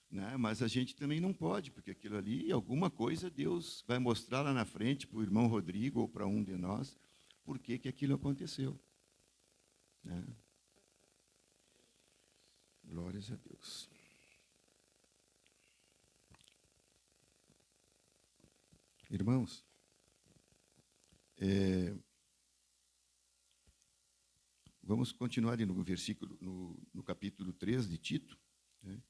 né? Mas a gente também não pode, porque aquilo ali, alguma coisa, Deus vai mostrar lá na frente para o irmão Rodrigo ou para um de nós, por que aquilo aconteceu, né? Glórias a Deus. Irmãos, vamos continuar ali no versículo, no capítulo 3 de Tito, né?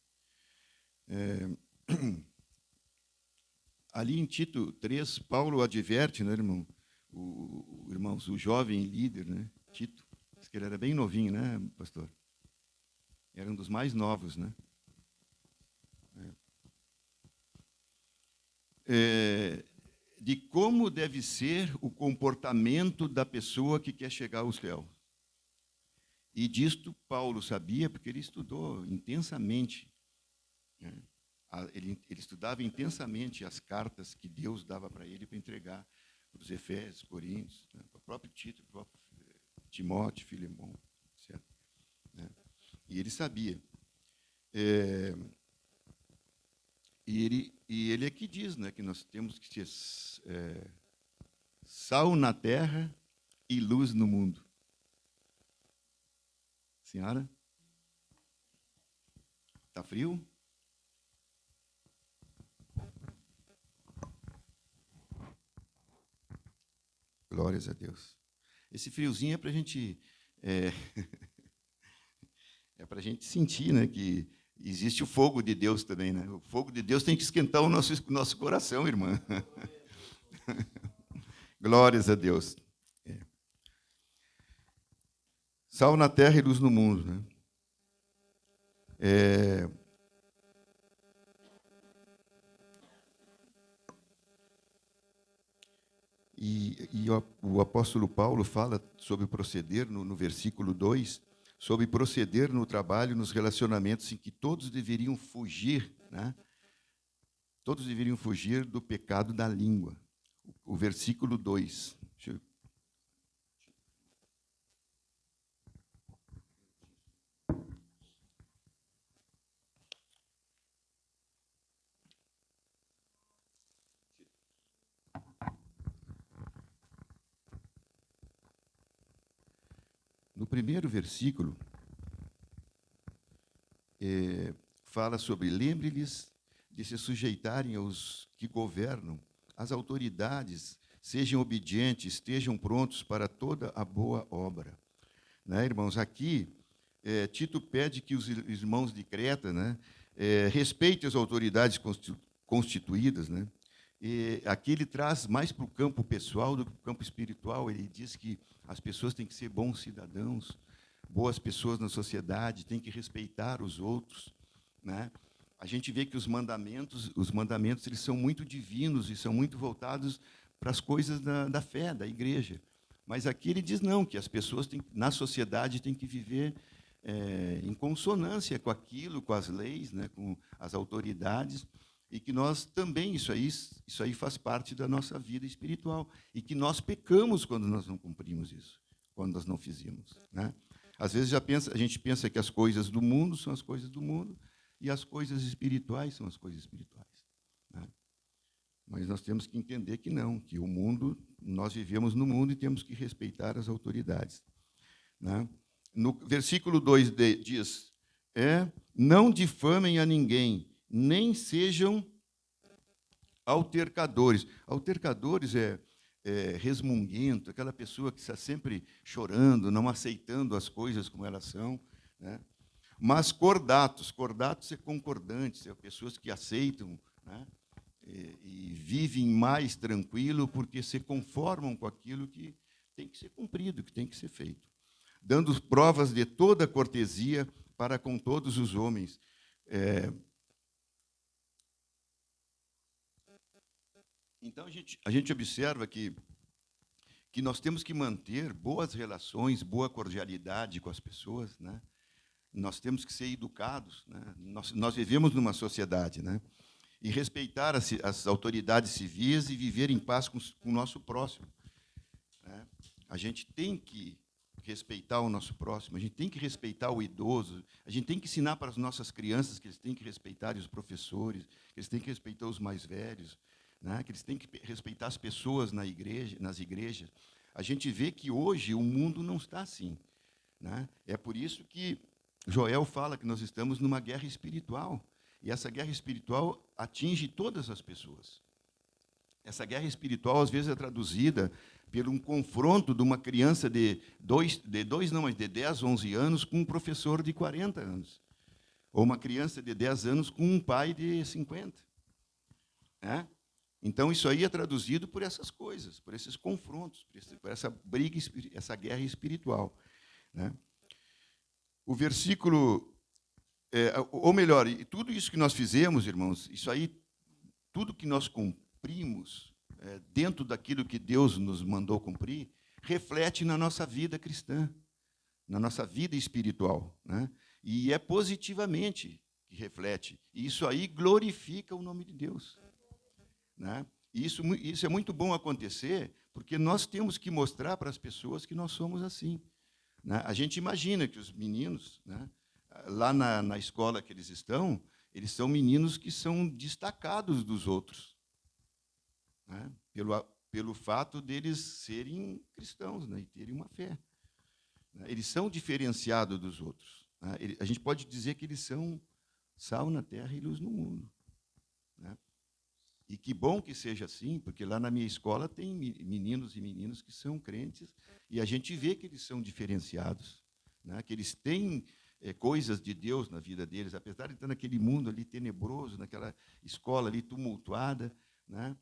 Ali em Tito 3, Paulo adverte, né, irmão? Irmãos, o jovem líder, né, Tito, diz que ele era bem novinho, né, pastor? Era um dos mais novos, né? De como deve ser o comportamento da pessoa que quer chegar ao céu. E disto Paulo sabia, porque ele estudou intensamente, né? Ele estudava intensamente as cartas que Deus dava para ele para entregar para os Efésios, Coríntios, né? Para o próprio Tito, para o próprio Timóteo, Filemão, etc., né? E ele sabia. E ele é que diz, né, que nós temos que ser sal na terra e luz no mundo. Senhora? Está frio? Glórias a Deus. Esse friozinho é para a gente para a gente sentir, né, que existe o fogo de Deus também, né? O fogo de Deus tem que esquentar o nosso coração, irmã. Glórias a Deus. Sal na terra e luz no mundo, né? E o apóstolo Paulo fala sobre proceder, no versículo 2, sobre proceder no trabalho, nos relacionamentos em que todos deveriam fugir, né? Todos deveriam fugir do pecado da língua. O versículo 2. No primeiro versículo, fala sobre lembre-lhes de se sujeitarem aos que governam, às autoridades, sejam obedientes, estejam prontos para toda a boa obra. Né, irmãos? Aqui, Tito pede que os irmãos de Creta, né, respeitem as autoridades constituídas. Né? E aqui ele traz mais para o campo pessoal do que para o campo espiritual. Ele diz que as pessoas têm que ser bons cidadãos, boas pessoas na sociedade, têm que respeitar os outros. Né? A gente vê que os mandamentos eles são muito divinos e são muito voltados para as coisas da fé, da igreja. Mas aqui ele diz não, que as pessoas na sociedade têm que viver em consonância com aquilo, com as leis, né, com as autoridades, e que nós também, isso aí faz parte da nossa vida espiritual, e que nós pecamos quando nós não cumprimos isso, quando nós não fizemos. Né? Às vezes a gente pensa que as coisas do mundo são as coisas do mundo, e as coisas espirituais são as coisas espirituais. Né? Mas nós temos que entender que não, que o mundo, nós vivemos no mundo e temos que respeitar as autoridades. Né? No versículo 2 diz, não difamem a ninguém, nem sejam altercadores. Altercadores é resmunguento, aquela pessoa que está sempre chorando, não aceitando as coisas como elas são. Né? Mas cordatos é concordantes, são pessoas que aceitam, né? E vivem mais tranquilo porque se conformam com aquilo que tem que ser cumprido, que tem que ser feito. Dando provas de toda cortesia para com todos os homens. Então, a gente observa que nós temos que manter boas relações, boa cordialidade com as pessoas. Né? Nós temos que ser educados. Né? Nós vivemos numa sociedade, né? E respeitar as autoridades civis e viver em paz com o nosso próximo. Né? A gente tem que respeitar o nosso próximo, a gente tem que respeitar o idoso, a gente tem que ensinar para as nossas crianças que eles têm que respeitar os professores, que eles têm que respeitar os mais velhos, né? Que eles têm que respeitar as pessoas nas igrejas. A gente vê que hoje o mundo não está assim. Né? É por isso que Joel fala que nós estamos numa guerra espiritual. E essa guerra espiritual atinge todas as pessoas. Essa guerra espiritual, às vezes, é traduzida por um confronto de uma criança de 10, 11 anos com um professor de 40 anos. Ou uma criança de 10 anos com um pai de 50. Né? Então, isso aí é traduzido por essas coisas, por esses confrontos, por essa briga, essa guerra espiritual. Né? O versículo... ou melhor, tudo isso que nós fizemos, irmãos, isso aí, tudo que nós cumprimos dentro daquilo que Deus nos mandou cumprir, reflete na nossa vida cristã, na nossa vida espiritual. Né? E é positivamente que reflete. E isso aí glorifica o nome de Deus. Né? E isso é muito bom acontecer, porque nós temos que mostrar para as pessoas que nós somos assim. Né? A gente imagina que os meninos... Né, lá na escola que eles são meninos que são destacados dos outros, né? Pelo fato deles serem cristãos, né? E terem uma fé. Né? Eles são diferenciados dos outros. Né? A gente pode dizer que eles são sal na terra e luz no mundo. Né? E que bom que seja assim, porque lá na minha escola tem meninos e meninas que são crentes, e a gente vê que eles são diferenciados, né? Que eles têm... coisas de Deus na vida deles, apesar de estar naquele mundo ali tenebroso, naquela escola ali tumultuada, né?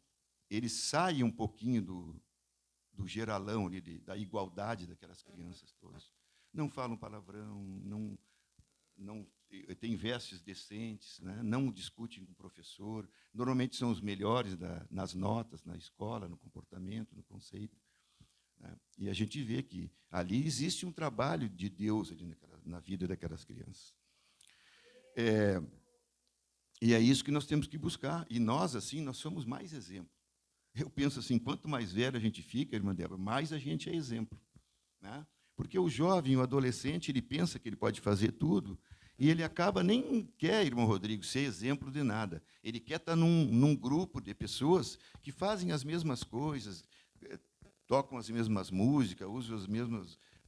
Eles saem um pouquinho do geralão ali, da igualdade daquelas crianças todas. Não falam palavrão, não têm vestes decentes, né? Não discutem com o professor, normalmente são os melhores nas notas, na escola, no comportamento, no conceito. Né? E a gente vê que ali existe um trabalho de Deus ali na vida daquelas crianças. E é isso que nós temos que buscar. E nós, assim, nós somos mais exemplo. Eu penso assim, quanto mais velho a gente fica, irmã Débora, mais a gente é exemplo. Né? Porque o jovem, o adolescente, ele pensa que ele pode fazer tudo, e ele acaba, nem quer, irmão Rodrigo, ser exemplo de nada. Ele quer estar num grupo de pessoas que fazem as mesmas coisas, tocam as mesmas músicas,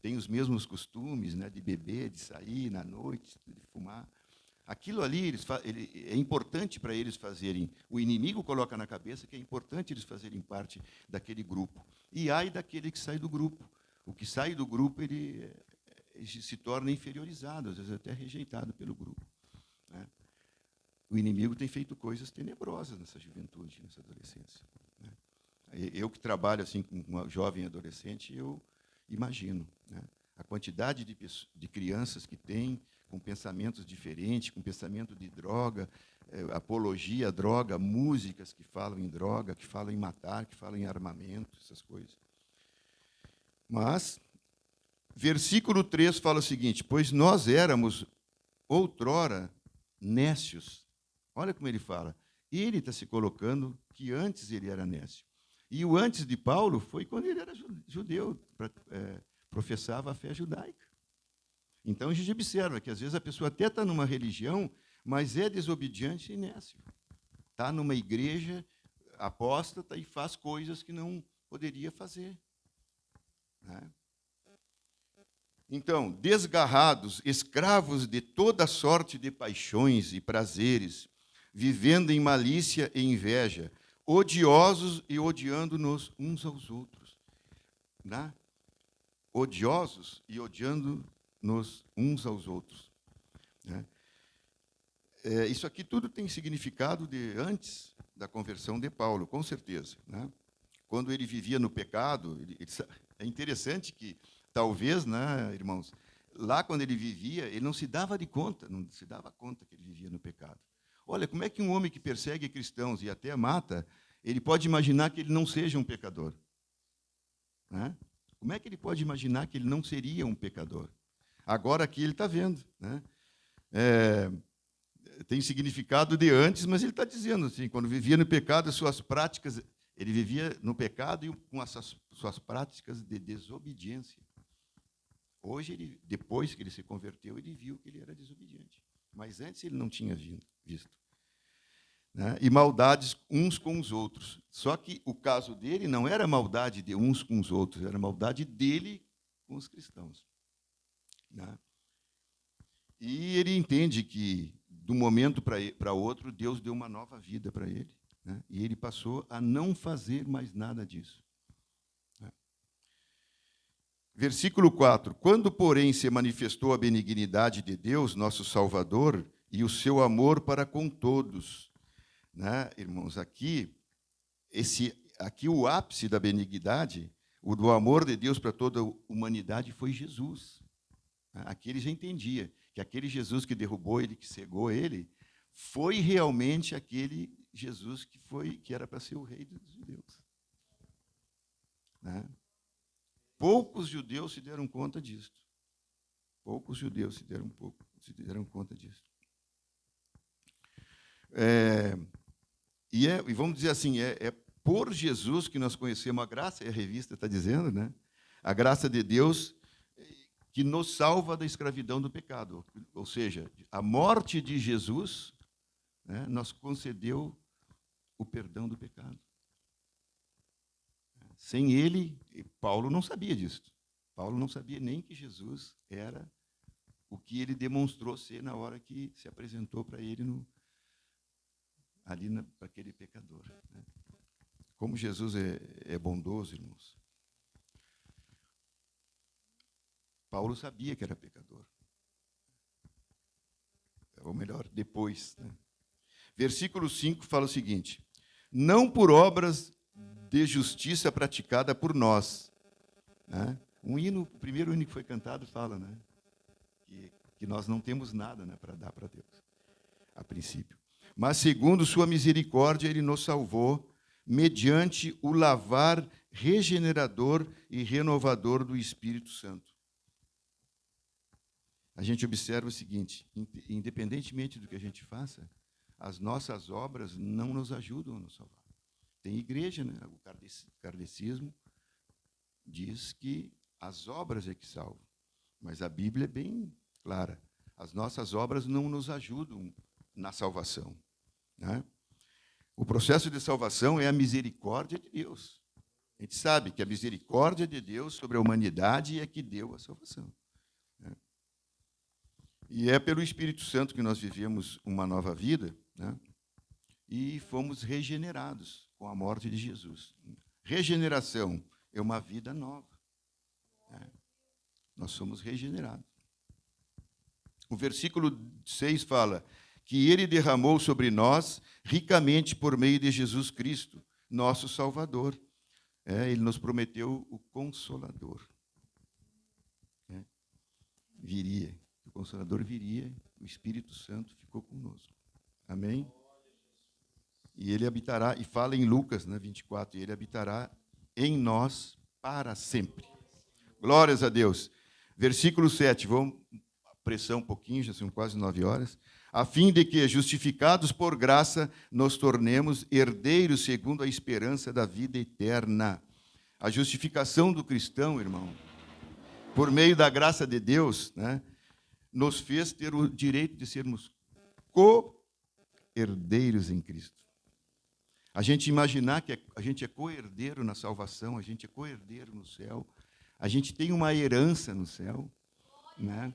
têm os mesmos costumes, né, de beber, de sair na noite, de fumar. Aquilo ali é importante para eles fazerem. O inimigo coloca na cabeça que é importante eles fazerem parte daquele grupo. E ai daquele que sai do grupo. O que sai do grupo, ele se torna inferiorizado, às vezes até rejeitado pelo grupo, né? O inimigo tem feito coisas tenebrosas nessa juventude, nessa adolescência, né? Eu que trabalho assim com uma jovem adolescente, eu imagino, né, a quantidade de crianças que tem com pensamentos diferentes, com pensamento de droga, apologia à droga, músicas que falam em droga, que falam em matar, que falam em armamento, essas coisas. Mas, versículo 3 fala o seguinte: pois nós éramos outrora nécios. Olha como ele fala. Ele está se colocando que antes ele era nécio. E o antes de Paulo foi quando ele era judeu, professava a fé judaica. Então, a gente observa que, às vezes, a pessoa até está numa religião, mas é desobediente e nécio. Está numa igreja apóstata e faz coisas que não poderia fazer, né? Então, desgarrados, escravos de toda sorte de paixões e prazeres, vivendo em malícia e inveja, odiosos e odiando-nos uns aos outros, né? Odiosos e odiando-nos uns aos outros, né? Isso aqui tudo tem significado de antes da conversão de Paulo, com certeza, né? Quando ele vivia no pecado, é interessante que, talvez, né, irmãos, lá quando ele vivia, ele não se dava conta que ele vivia no pecado. Olha, como é que um homem que persegue cristãos e até mata, ele pode imaginar que ele não seja um pecador, né? Como é que ele pode imaginar que ele não seria um pecador? Agora aqui ele está vendo, né? Tem significado de antes, mas ele está dizendo assim, quando vivia no pecado, as suas práticas, ele vivia no pecado e com as suas práticas de desobediência. Hoje, depois que ele se converteu, ele viu que ele era desobediente. Mas antes ele não tinha visto, né? E maldades uns com os outros. Só que o caso dele não era maldade de uns com os outros, era maldade dele com os cristãos, né? E ele entende que, de um momento para outro, Deus deu uma nova vida para ele, né? E ele passou a não fazer mais nada disso, né? Versículo 4. Quando, porém, se manifestou a benignidade de Deus, nosso Salvador, e o seu amor para com todos, né, irmãos, aqui o ápice da benignidade, do amor de Deus para toda a humanidade, foi Jesus. Aqui ele já entendia que aquele Jesus que derrubou ele, que cegou ele, foi realmente aquele Jesus que era para ser o rei dos judeus, né? Poucos judeus se deram conta disso. Poucos judeus se deram conta disso. E vamos dizer assim, é por Jesus que nós conhecemos a graça, e a revista está dizendo, né? A graça de Deus que nos salva da escravidão do pecado. Ou seja, a morte de Jesus, né, nos concedeu o perdão do pecado. Sem ele, Paulo não sabia disso. Paulo não sabia nem que Jesus era o que ele demonstrou ser na hora que se apresentou para ele para aquele pecador, né? Como Jesus é bondoso, irmãos. Paulo sabia que era pecador. Ou melhor, depois, né? Versículo 5 fala o seguinte: não por obras de justiça praticada por nós, né? O primeiro hino que foi cantado fala, né, que nós não temos nada, né, para dar para Deus, a princípio. Mas, segundo sua misericórdia, ele nos salvou, mediante o lavar regenerador e renovador do Espírito Santo. A gente observa o seguinte: independentemente do que a gente faça, as nossas obras não nos ajudam a nos salvar. Tem igreja, né? O kardecismo diz que as obras é que salvam, mas a Bíblia é bem clara. As nossas obras não nos ajudam na salvação, né? O processo de salvação é a misericórdia de Deus. A gente sabe que a misericórdia de Deus sobre a humanidade é que deu a salvação, né? E é pelo Espírito Santo que nós vivemos uma nova vida, né? E fomos regenerados com a morte de Jesus. Regeneração é uma vida nova. Né? Nós somos regenerados. O versículo 6 fala que ele derramou sobre nós ricamente por meio de Jesus Cristo, nosso Salvador. Ele nos prometeu o Consolador. Viria. O Consolador viria, o Espírito Santo ficou conosco. Amém? E ele habitará, e fala em Lucas, 24, e ele habitará em nós para sempre. Glórias a Deus. Versículo 7, vamos apressar um pouquinho, já são quase 9 horas. A fim de que, justificados por graça, nos tornemos herdeiros segundo a esperança da vida eterna. A justificação do cristão, irmão, por meio da graça de Deus, né, nos fez ter o direito de sermos co-herdeiros em Cristo. A gente imaginar que a gente é co-herdeiro na salvação, a gente é co-herdeiro no céu, a gente tem uma herança no céu, né?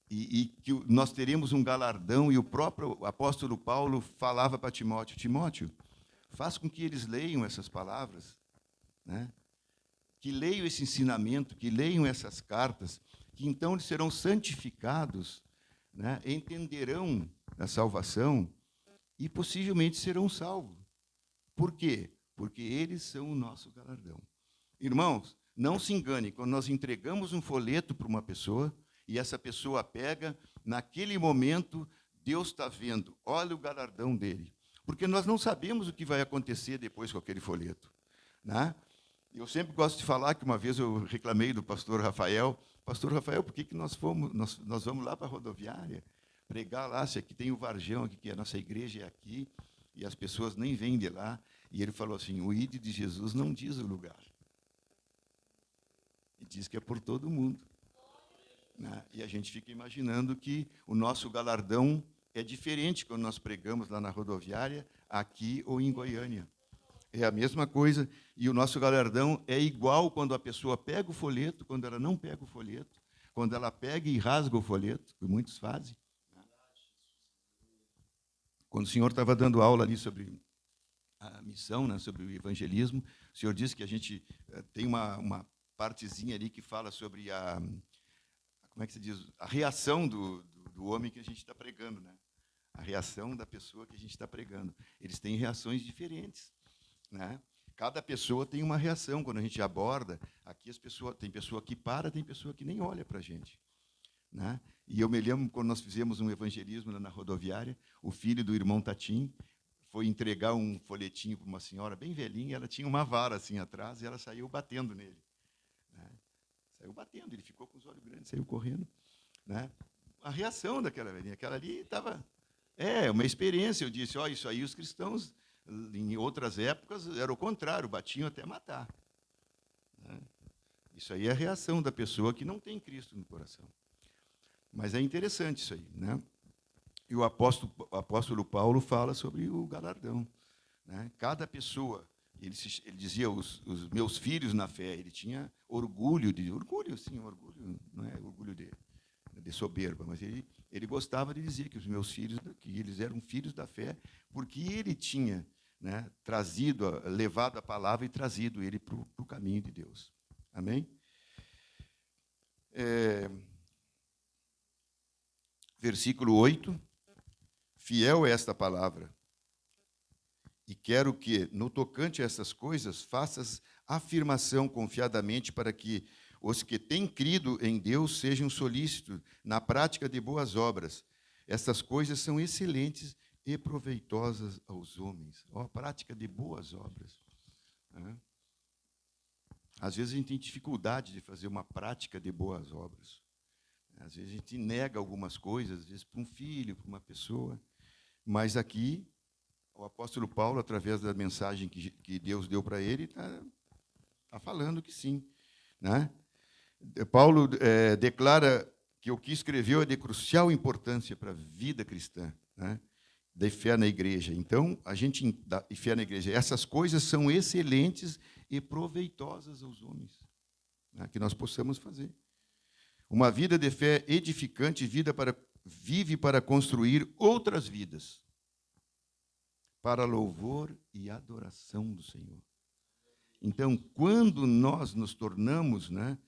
E que nós teremos um galardão, e o próprio apóstolo Paulo falava para Timóteo: Timóteo, faz com que eles leiam essas palavras, né? Que leiam esse ensinamento, que leiam essas cartas, que então eles serão santificados, né? Entenderão a salvação e possivelmente serão salvos. Por quê? Porque eles são o nosso galardão. Irmãos, não se engane, quando nós entregamos um folheto para uma pessoa, e essa pessoa pega, naquele momento, Deus está vendo, olha o galardão dele. Porque nós não sabemos o que vai acontecer depois com aquele folheto, né? Eu sempre gosto de falar que uma vez eu reclamei do pastor Rafael: pastor Rafael, por que nós vamos lá para a rodoviária pregar lá, se aqui tem o Varjão, aqui, que a nossa igreja é aqui, e as pessoas nem vêm de lá. E ele falou assim: o ide de Jesus não diz o lugar. E diz que é por todo mundo. Né? E a gente fica imaginando que o nosso galardão é diferente quando nós pregamos lá na rodoviária, aqui ou em Goiânia. É a mesma coisa, e o nosso galardão é igual quando a pessoa pega o folheto, quando ela não pega o folheto, quando ela pega e rasga o folheto, que muitos fazem. Quando o senhor estava dando aula ali sobre a missão, né, sobre o evangelismo, o senhor disse que a gente tem uma partezinha ali que fala sobre como é que se diz? A reação do homem que a gente está pregando, né? A reação da pessoa que a gente está pregando. Eles têm reações diferentes, né? Cada pessoa tem uma reação quando a gente aborda. Aqui tem pessoa que para, tem pessoa que nem olha para a gente, né? E eu me lembro quando nós fizemos um evangelismo na rodoviária, o filho do irmão Tatim foi entregar um folhetinho para uma senhora bem velhinha, ela tinha uma vara assim atrás e ela saiu batendo nele, né? Saiu batendo, ele ficou com os olhos grandes, saiu correndo, né? A reação daquela velhinha, aquela ali estava... uma experiência. Eu disse: isso aí os cristãos, em outras épocas, era o contrário, batiam até matar, né? Isso aí é a reação da pessoa que não tem Cristo no coração. Mas é interessante isso aí, né? E o apóstolo Paulo fala sobre o galardão, né? Cada pessoa, ele dizia os meus filhos na fé, ele tinha orgulho, sim, orgulho, não é orgulho de soberba, mas ele gostava de dizer que os meus filhos, que eles eram filhos da fé, porque ele tinha, né, levado a palavra e trazido ele para o caminho de Deus. Amém? Versículo 8, fiel é esta palavra, e quero que, no tocante a essas coisas, faças afirmação confiadamente para que os que têm crido em Deus sejam solícitos na prática de boas obras. Essas coisas são excelentes e proveitosas aos homens. A prática de boas obras, né? Às vezes a gente tem dificuldade de fazer uma prática de boas obras. Às vezes a gente nega algumas coisas, às vezes para um filho, para uma pessoa. Mas aqui, o apóstolo Paulo, através da mensagem que Deus deu para ele, está falando que sim, né? Paulo declara que o que escreveu é de crucial importância para a vida cristã, né? De fé na igreja. Então, e fé na igreja, essas coisas são excelentes e proveitosas aos homens, né? Que nós possamos fazer. Uma vida de fé edificante, vive para construir outras vidas, para louvor e adoração do Senhor. Então, quando nós nos tornamos, né,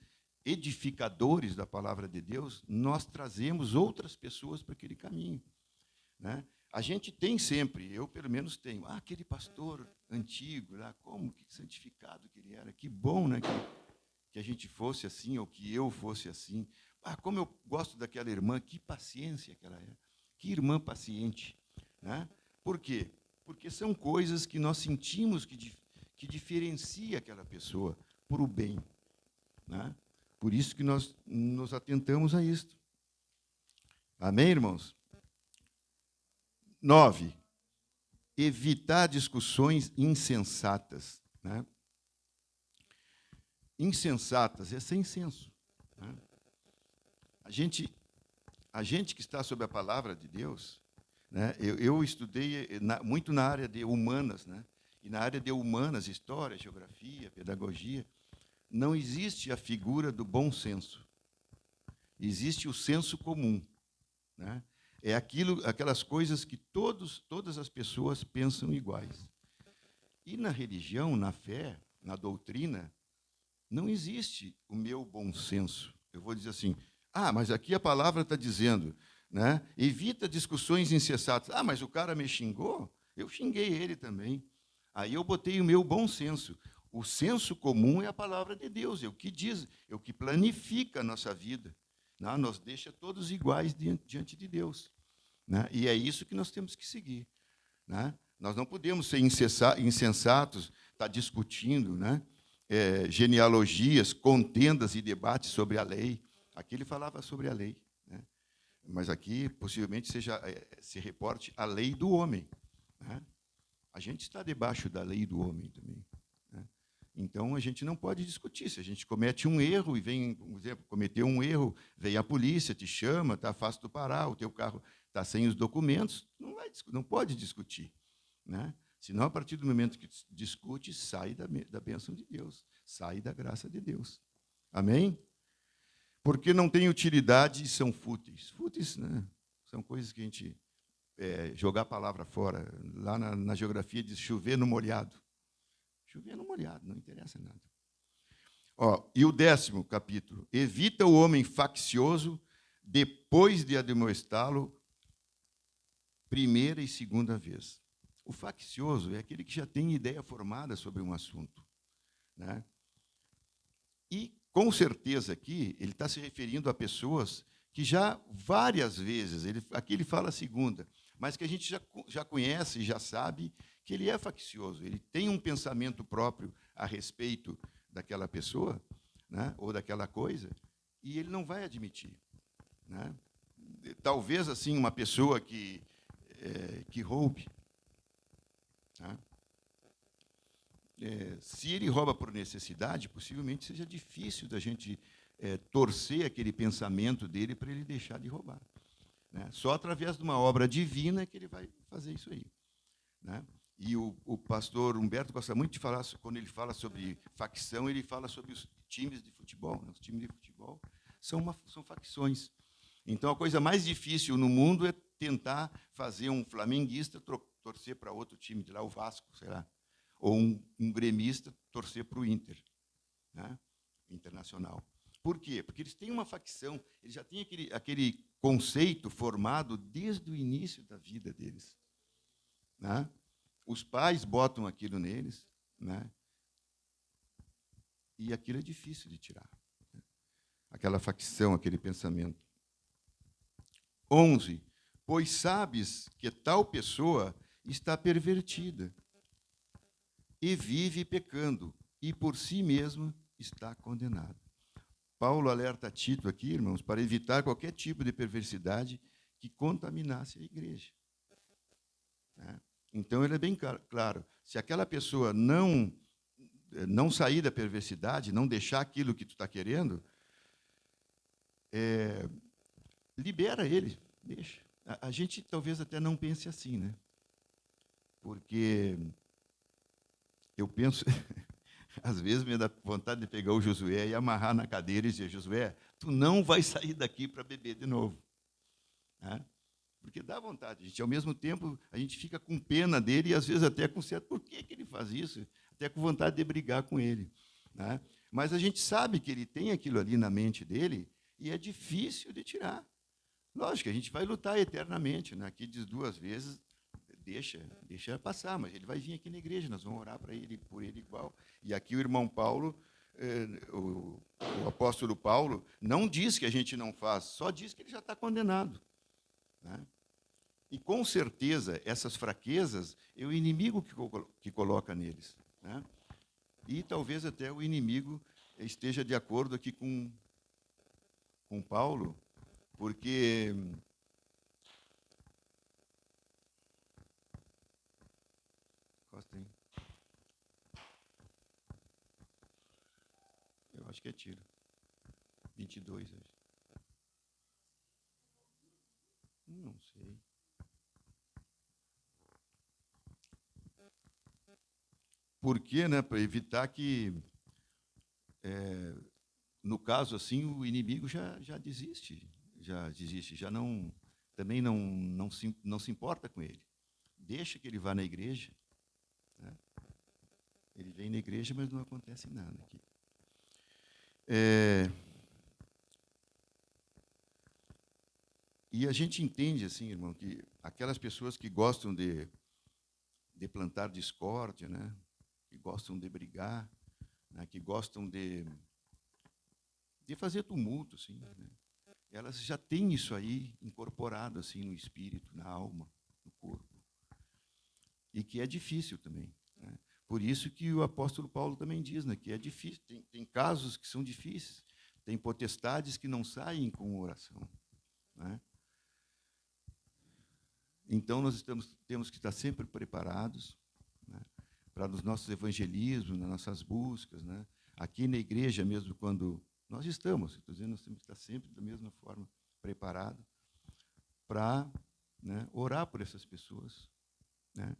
edificadores da palavra de Deus, nós trazemos outras pessoas para aquele caminho, né? A gente tem sempre, eu pelo menos tenho, aquele pastor antigo, lá, como que santificado que ele era, que bom, né, que a gente fosse assim, ou que eu fosse assim. Como eu gosto daquela irmã, que paciência que ela é, que irmã paciente, né? Por quê? Porque são coisas que nós sentimos que diferencia aquela pessoa por o bem, né? Por isso que nós nos atentamos a isto. Amém, irmãos? 9. Evitar discussões insensatas, né? Insensatas é sem senso, né? A gente que está sob a palavra de Deus, né? Eu estudei muito na área de humanas, né? E na área de humanas, história, geografia, pedagogia, não existe a figura do bom senso. Existe o senso comum, né? É aquelas coisas que todas as pessoas pensam iguais. E na religião, na fé, na doutrina, não existe o meu bom senso. Eu vou dizer assim, mas aqui a palavra está dizendo, né, evita discussões insensatas. Mas o cara me xingou, eu xinguei ele também. Aí eu botei o meu bom senso. O senso comum é a palavra de Deus, é o que diz, é o que planifica a nossa vida, né? Nos deixa todos iguais diante de Deus, né? E é isso que nós temos que seguir, né? Nós não podemos ser insensatos, estar discutindo, né, genealogias, contendas e debates sobre a lei. Aqui ele falava sobre a lei, né? Mas aqui possivelmente se reporte a lei do homem, né? A gente está debaixo da lei do homem também, né? Então, a gente não pode discutir. Se a gente comete um erro e vem, por exemplo, cometeu um erro, vem a polícia, te chama, está fácil de parar, o teu carro está sem os documentos, não pode discutir, né? Senão, a partir do momento que discute, sai da bênção de Deus, sai da graça de Deus. Amém? Porque não tem utilidade e são fúteis. Fúteis, né, são coisas que a gente jogar a palavra fora. Lá na geografia diz chover no molhado. Chover no molhado, não interessa nada. E o 10º capítulo. Evita o homem faccioso depois de admoestá-lo primeira e segunda vez. O faccioso é aquele que já tem ideia formada sobre um assunto, né? E, com certeza, aqui, ele está se referindo a pessoas que já várias vezes, aqui ele fala a segunda, mas que a gente já conhece, já sabe que ele é faccioso, ele tem um pensamento próprio a respeito daquela pessoa, né, ou daquela coisa, e ele não vai admitir, né? Talvez, assim, uma pessoa que roube, né? Se ele rouba por necessidade, possivelmente seja difícil da gente torcer aquele pensamento dele para ele deixar de roubar, né? Só através de uma obra divina é que ele vai fazer isso aí, né? E o pastor Humberto gosta muito de falar, quando ele fala sobre facção, ele fala sobre os times de futebol, né? Os times de futebol são facções. Então, a coisa mais difícil no mundo é tentar fazer um flamenguista torcer para outro time, de lá o Vasco, sei lá, ou um gremista torcer para o Inter, né, Internacional. Por quê? Porque eles têm uma facção, eles já têm aquele conceito formado desde o início da vida deles, né? Os pais botam aquilo neles, né? E aquilo é difícil de tirar, né? Aquela facção, aquele pensamento. 11. Pois sabes que tal pessoa está pervertida e vive pecando, e por si mesma está condenada. Paulo alerta Tito aqui, irmãos, para evitar qualquer tipo de perversidade que contaminasse a igreja, né? Então, ele é bem claro. Se aquela pessoa não sair da perversidade, não deixar aquilo que tu está querendo, libera ele, deixa. A gente talvez até não pense assim, né? Porque eu penso, Às vezes me dá vontade de pegar o Josué e amarrar na cadeira e dizer: Josué, tu não vai sair daqui para beber de novo. Né? Porque dá vontade, gente. Ao mesmo tempo, a gente fica com pena dele e às vezes até com certo, por que ele faz isso? Até com vontade de brigar com ele. Né? Mas a gente sabe que ele tem aquilo ali na mente dele e é difícil de tirar. Lógico, a gente vai lutar eternamente. Né? Aqui diz 2 vezes, deixa passar, mas ele vai vir aqui na igreja, nós vamos orar para ele, por ele igual. E aqui o irmão Paulo, o apóstolo Paulo, não diz que a gente não faz, só diz que ele já está condenado. Né? E, com certeza, essas fraquezas é o inimigo que coloca neles. Né? E talvez até o inimigo esteja de acordo aqui com Paulo, porque eu acho que é tiro. 22, acho. Não sei. Por quê, né? Para evitar que, no caso assim, o inimigo já desiste, já não, também não se importa com ele. Deixa que ele vá na igreja. Né? Ele vem na igreja, mas não acontece nada aqui. E a gente entende, assim, irmão, que aquelas pessoas que gostam de plantar discórdia, né? Que gostam de brigar, né? Que gostam de fazer tumulto, assim, né? Elas já têm isso aí incorporado assim no espírito, na alma, no corpo. E que é difícil também. Né? Por isso que o apóstolo Paulo também diz, né, que é difícil. Tem casos que são difíceis, tem potestades que não saem com oração. Né? Então, nós temos que estar sempre preparados, né, para os nossos evangelismos, nas nossas buscas. Né? Aqui na igreja mesmo, quando nós estamos, estou dizendo, nós temos que estar sempre da mesma forma preparados para, né, orar por essas pessoas, né?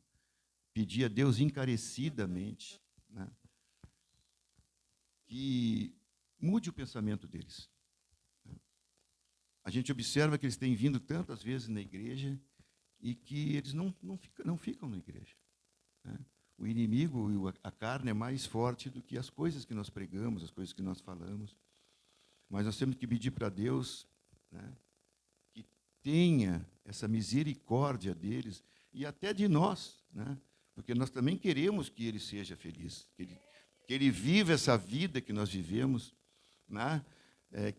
Pedir a Deus encarecidamente, né, que mude o pensamento deles. A gente observa que eles têm vindo tantas vezes na igreja e que eles não ficam na igreja. Né? O inimigo, a carne, é mais forte do que as coisas que nós pregamos, as coisas que nós falamos. Mas nós temos que pedir para Deus, né, que tenha essa misericórdia deles e até de nós, né? Porque nós também queremos que ele seja feliz, que ele viva essa vida que nós vivemos, né?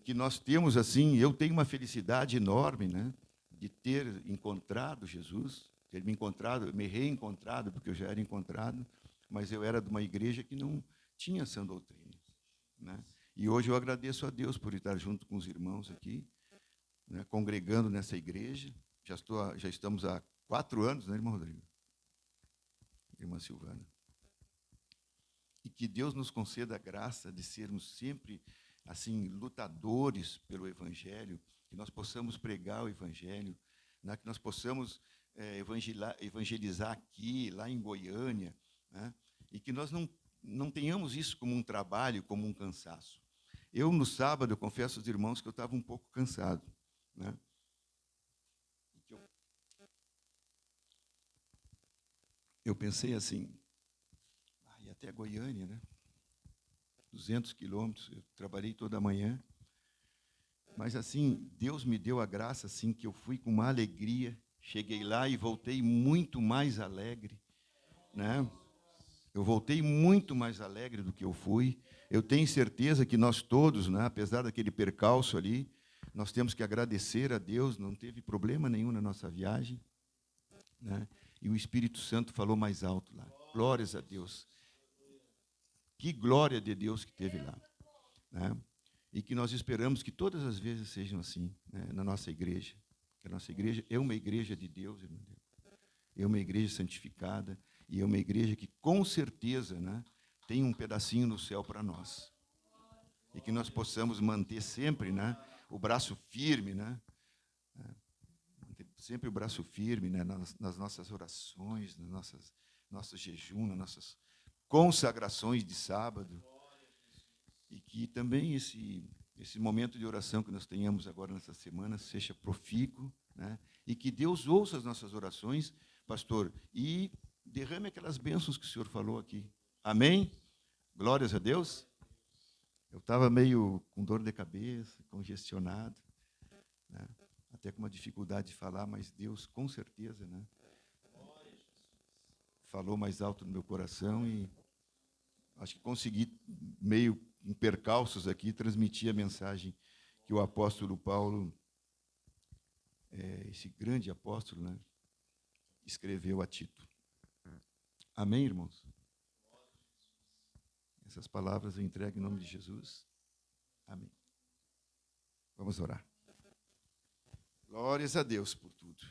Que nós temos assim. Eu tenho uma felicidade enorme, né, de ter encontrado Jesus, ter me reencontrado, porque eu já era encontrado, mas eu era de uma igreja que não tinha essa doutrina. Né? E hoje eu agradeço a Deus por estar junto com os irmãos aqui, né, congregando nessa igreja. Já estamos há 4 anos, né, irmão Rodrigo? Irmã Silvana. E que Deus nos conceda a graça de sermos sempre assim lutadores pelo Evangelho, que nós possamos pregar o Evangelho, né, que nós possamos evangelizar aqui, lá em Goiânia, né, e que nós não tenhamos isso como um trabalho, como um cansaço. Eu, no sábado, eu confesso aos irmãos que eu estava um pouco cansado. Né? Eu pensei assim, ia até Goiânia, né? 200 quilômetros, eu trabalhei toda a manhã. Mas, assim, Deus me deu a graça, assim, que eu fui com uma alegria, cheguei lá e voltei muito mais alegre, né? Eu voltei muito mais alegre do que eu fui. Eu tenho certeza que nós todos, né, apesar daquele percalço ali, nós temos que agradecer a Deus, não teve problema nenhum na nossa viagem. Né? E o Espírito Santo falou mais alto lá. Glórias a Deus. Que glória de Deus que teve lá. Né? E que nós esperamos que todas as vezes sejam assim, né, na nossa igreja. Que a nossa igreja é uma igreja de Deus, irmão. É uma igreja santificada e é uma igreja que, com certeza, né, tem um pedacinho no céu para nós. E que nós possamos manter sempre, né, o braço firme, né, sempre o braço firme, né, nas nossas orações, nossos jejuns, nas nossas consagrações de sábado. E que também esse momento de oração que nós tenhamos agora nessa semana seja profícuo, né? E que Deus ouça as nossas orações, pastor, e derrame aquelas bênçãos que o senhor falou aqui. Amém? Glórias a Deus. Eu estava meio com dor de cabeça, congestionado, né? Até com uma dificuldade de falar, mas Deus, com certeza, né, falou mais alto no meu coração e acho que consegui, meio em percalços aqui, transmitir a mensagem que o apóstolo Paulo, esse grande apóstolo, né, escreveu a Tito. Amém, irmãos? Essas palavras eu entrego em nome de Jesus. Amém. Vamos orar. Glórias a Deus por tudo.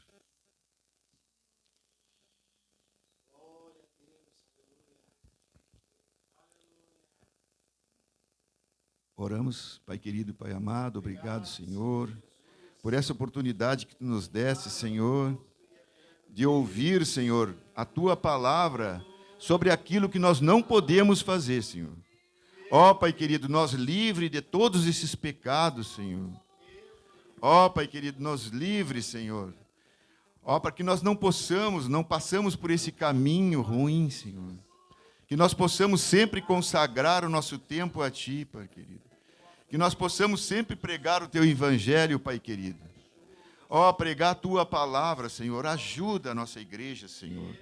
Oramos, Pai querido, Pai amado, obrigado, Senhor, por essa oportunidade que Tu nos deste, Senhor, de ouvir, Senhor, a Tua palavra sobre aquilo que nós não podemos fazer, Senhor. Ó, Pai querido, nós livre de todos esses pecados, Senhor. Ó, Pai querido, nós livre, Senhor. Ó, para que nós não passamos por esse caminho ruim, Senhor. Que nós possamos sempre consagrar o nosso tempo a Ti, Pai querido. Que nós possamos sempre pregar o Teu Evangelho, Pai querido. Ó, pregar a Tua palavra, Senhor. Ajuda a nossa igreja, Senhor.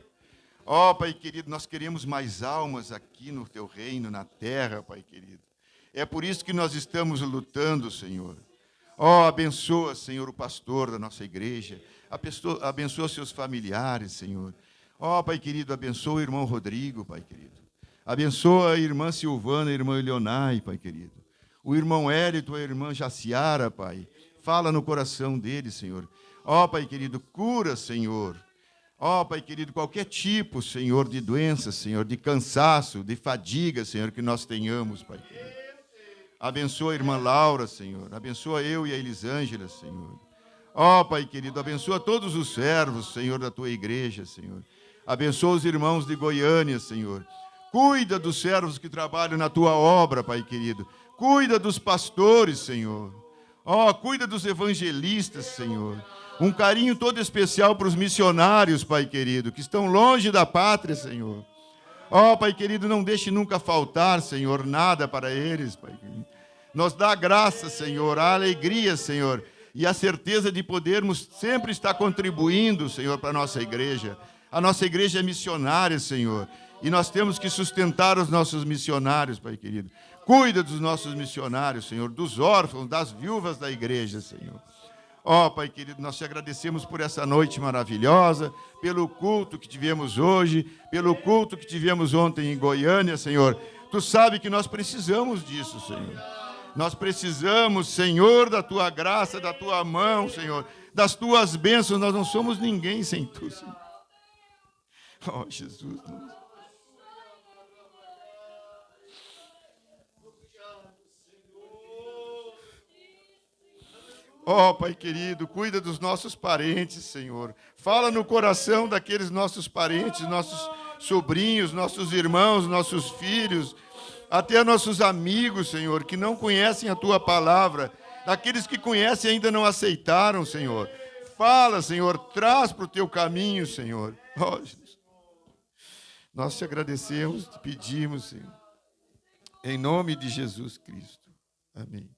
Ó, Pai querido, nós queremos mais almas aqui no Teu reino, na terra, Pai querido. É por isso que nós estamos lutando, Senhor. Ó, abençoa, Senhor, o pastor da nossa igreja. Abençoa seus familiares, Senhor. Ó, Pai querido, abençoa o irmão Rodrigo, Pai querido. Abençoa a irmã Silvana, a irmã Leonai, Pai querido. O irmão Hélito, a irmã Jaciara, Pai. Fala no coração deles, Senhor. Ó, Pai querido, cura, Senhor. Ó, Pai querido, qualquer tipo, Senhor, de doença, Senhor, de cansaço, de fadiga, Senhor, que nós tenhamos, Pai querido. Abençoa a irmã Laura, Senhor. Abençoa eu e a Elisângela, Senhor. Ó, Pai querido, abençoa todos os servos, Senhor, da Tua igreja, Senhor. Abençoa os irmãos de Goiânia, Senhor. Cuida dos servos que trabalham na Tua obra, Pai querido. Cuida dos pastores, Senhor. Ó, cuida dos evangelistas, Senhor. Um carinho todo especial para os missionários, Pai querido, que estão longe da pátria, Senhor. Ó, Pai querido, não deixe nunca faltar, Senhor, nada para eles, Pai querido. Nos dá graça, Senhor, a alegria, Senhor, e a certeza de podermos sempre estar contribuindo, Senhor, para a nossa igreja. A nossa igreja é missionária, Senhor, e nós temos que sustentar os nossos missionários, Pai querido. Cuida dos nossos missionários, Senhor, dos órfãos, das viúvas da igreja, Senhor. Ó, Pai querido, nós te agradecemos por essa noite maravilhosa, pelo culto que tivemos hoje, pelo culto que tivemos ontem em Goiânia, Senhor. Tu sabe que nós precisamos disso, Senhor. Nós precisamos, Senhor, da Tua graça, da Tua mão, Senhor, das Tuas bênçãos. Nós não somos ninguém sem Tu, Senhor. Ó, Jesus, ó, Pai querido, cuida dos nossos parentes, Senhor. Fala no coração daqueles nossos parentes, nossos sobrinhos, nossos irmãos, nossos filhos, até nossos amigos, Senhor, que não conhecem a Tua palavra. Daqueles que conhecem ainda não aceitaram, Senhor. Fala, Senhor, traz para o Teu caminho, Senhor. Ó, Jesus. Nós te agradecemos, te pedimos, Senhor. Em nome de Jesus Cristo. Amém.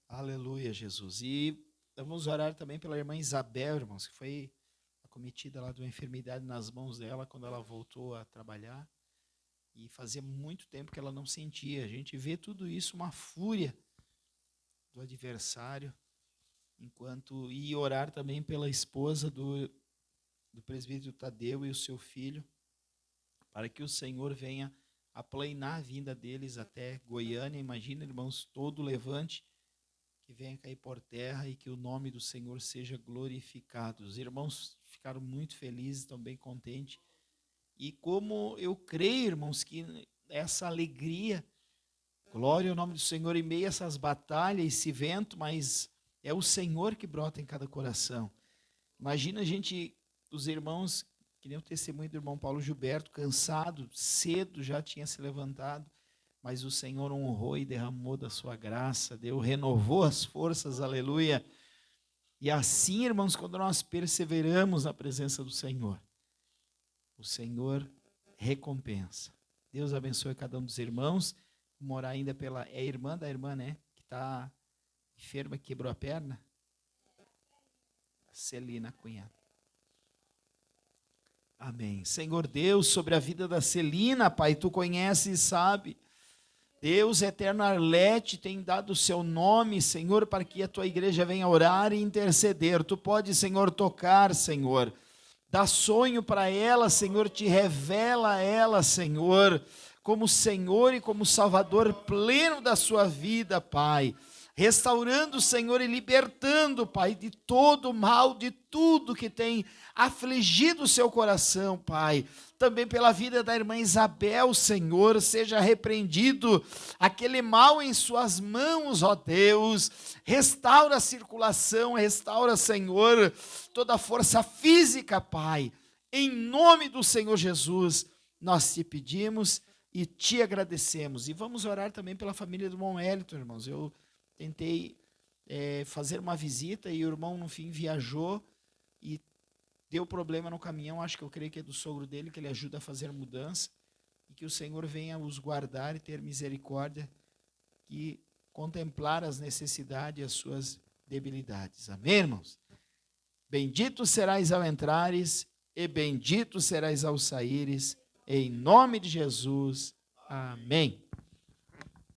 Aleluia, Jesus. E vamos orar também pela irmã Isabel, irmãos, que foi acometida lá de uma enfermidade nas mãos dela quando ela voltou a trabalhar. E fazia muito tempo que ela não sentia. A gente vê tudo isso, uma fúria do adversário. E orar também pela esposa do presbítero Tadeu e o seu filho, para que o Senhor venha aplainar a vinda deles até Goiânia. Imagina, irmãos, todo o levante que venha cair por terra e que o nome do Senhor seja glorificado. Os irmãos ficaram muito felizes, estão bem contentes E como eu creio, irmãos, que essa alegria, glória ao nome do Senhor em meio a essas batalhas, esse vento, mas é o Senhor que brota em cada coração. Imagina a gente, os irmãos, que nem o testemunho do irmão Paulo Gilberto, cansado, cedo já tinha se levantado, mas o Senhor honrou e derramou da sua graça, renovou as forças, aleluia. E assim, irmãos, quando nós perseveramos na presença do Senhor, o Senhor recompensa. Deus abençoe cada um dos irmãos. Vou orar ainda pela irmã da irmã, né? Que está enferma, quebrou a perna. Celina Cunha. Amém. Senhor Deus, sobre a vida da Celina, Pai, Tu conheces e sabe. Deus eterno Arlete tem dado o seu nome, Senhor, para que a Tua igreja venha orar e interceder. Tu pode, Senhor, tocar, Senhor. Dá sonho para ela, Senhor, te revela a ela, Senhor, como Senhor e como Salvador pleno da sua vida, Pai. Restaurando, Senhor, e libertando, Pai, de todo o mal, de tudo que tem afligido o seu coração, Pai. Também pela vida da irmã Isabel, Senhor, seja repreendido aquele mal em suas mãos, ó Deus. Restaura a circulação, restaura, Senhor, toda a força física, Pai. Em nome do Senhor Jesus, nós te pedimos e te agradecemos. E vamos orar também pela família do irmão Wellington, irmãos. Eu tentei fazer uma visita e o irmão, no fim, viajou e deu problema no caminhão. Acho que eu creio que é do sogro dele, que ele ajuda a fazer mudança. E que o Senhor venha os guardar e ter misericórdia e contemplar as necessidades e as suas debilidades. Amém, irmãos? Bendito serás ao entrares e bendito serás ao saíres. Em nome de Jesus. Amém.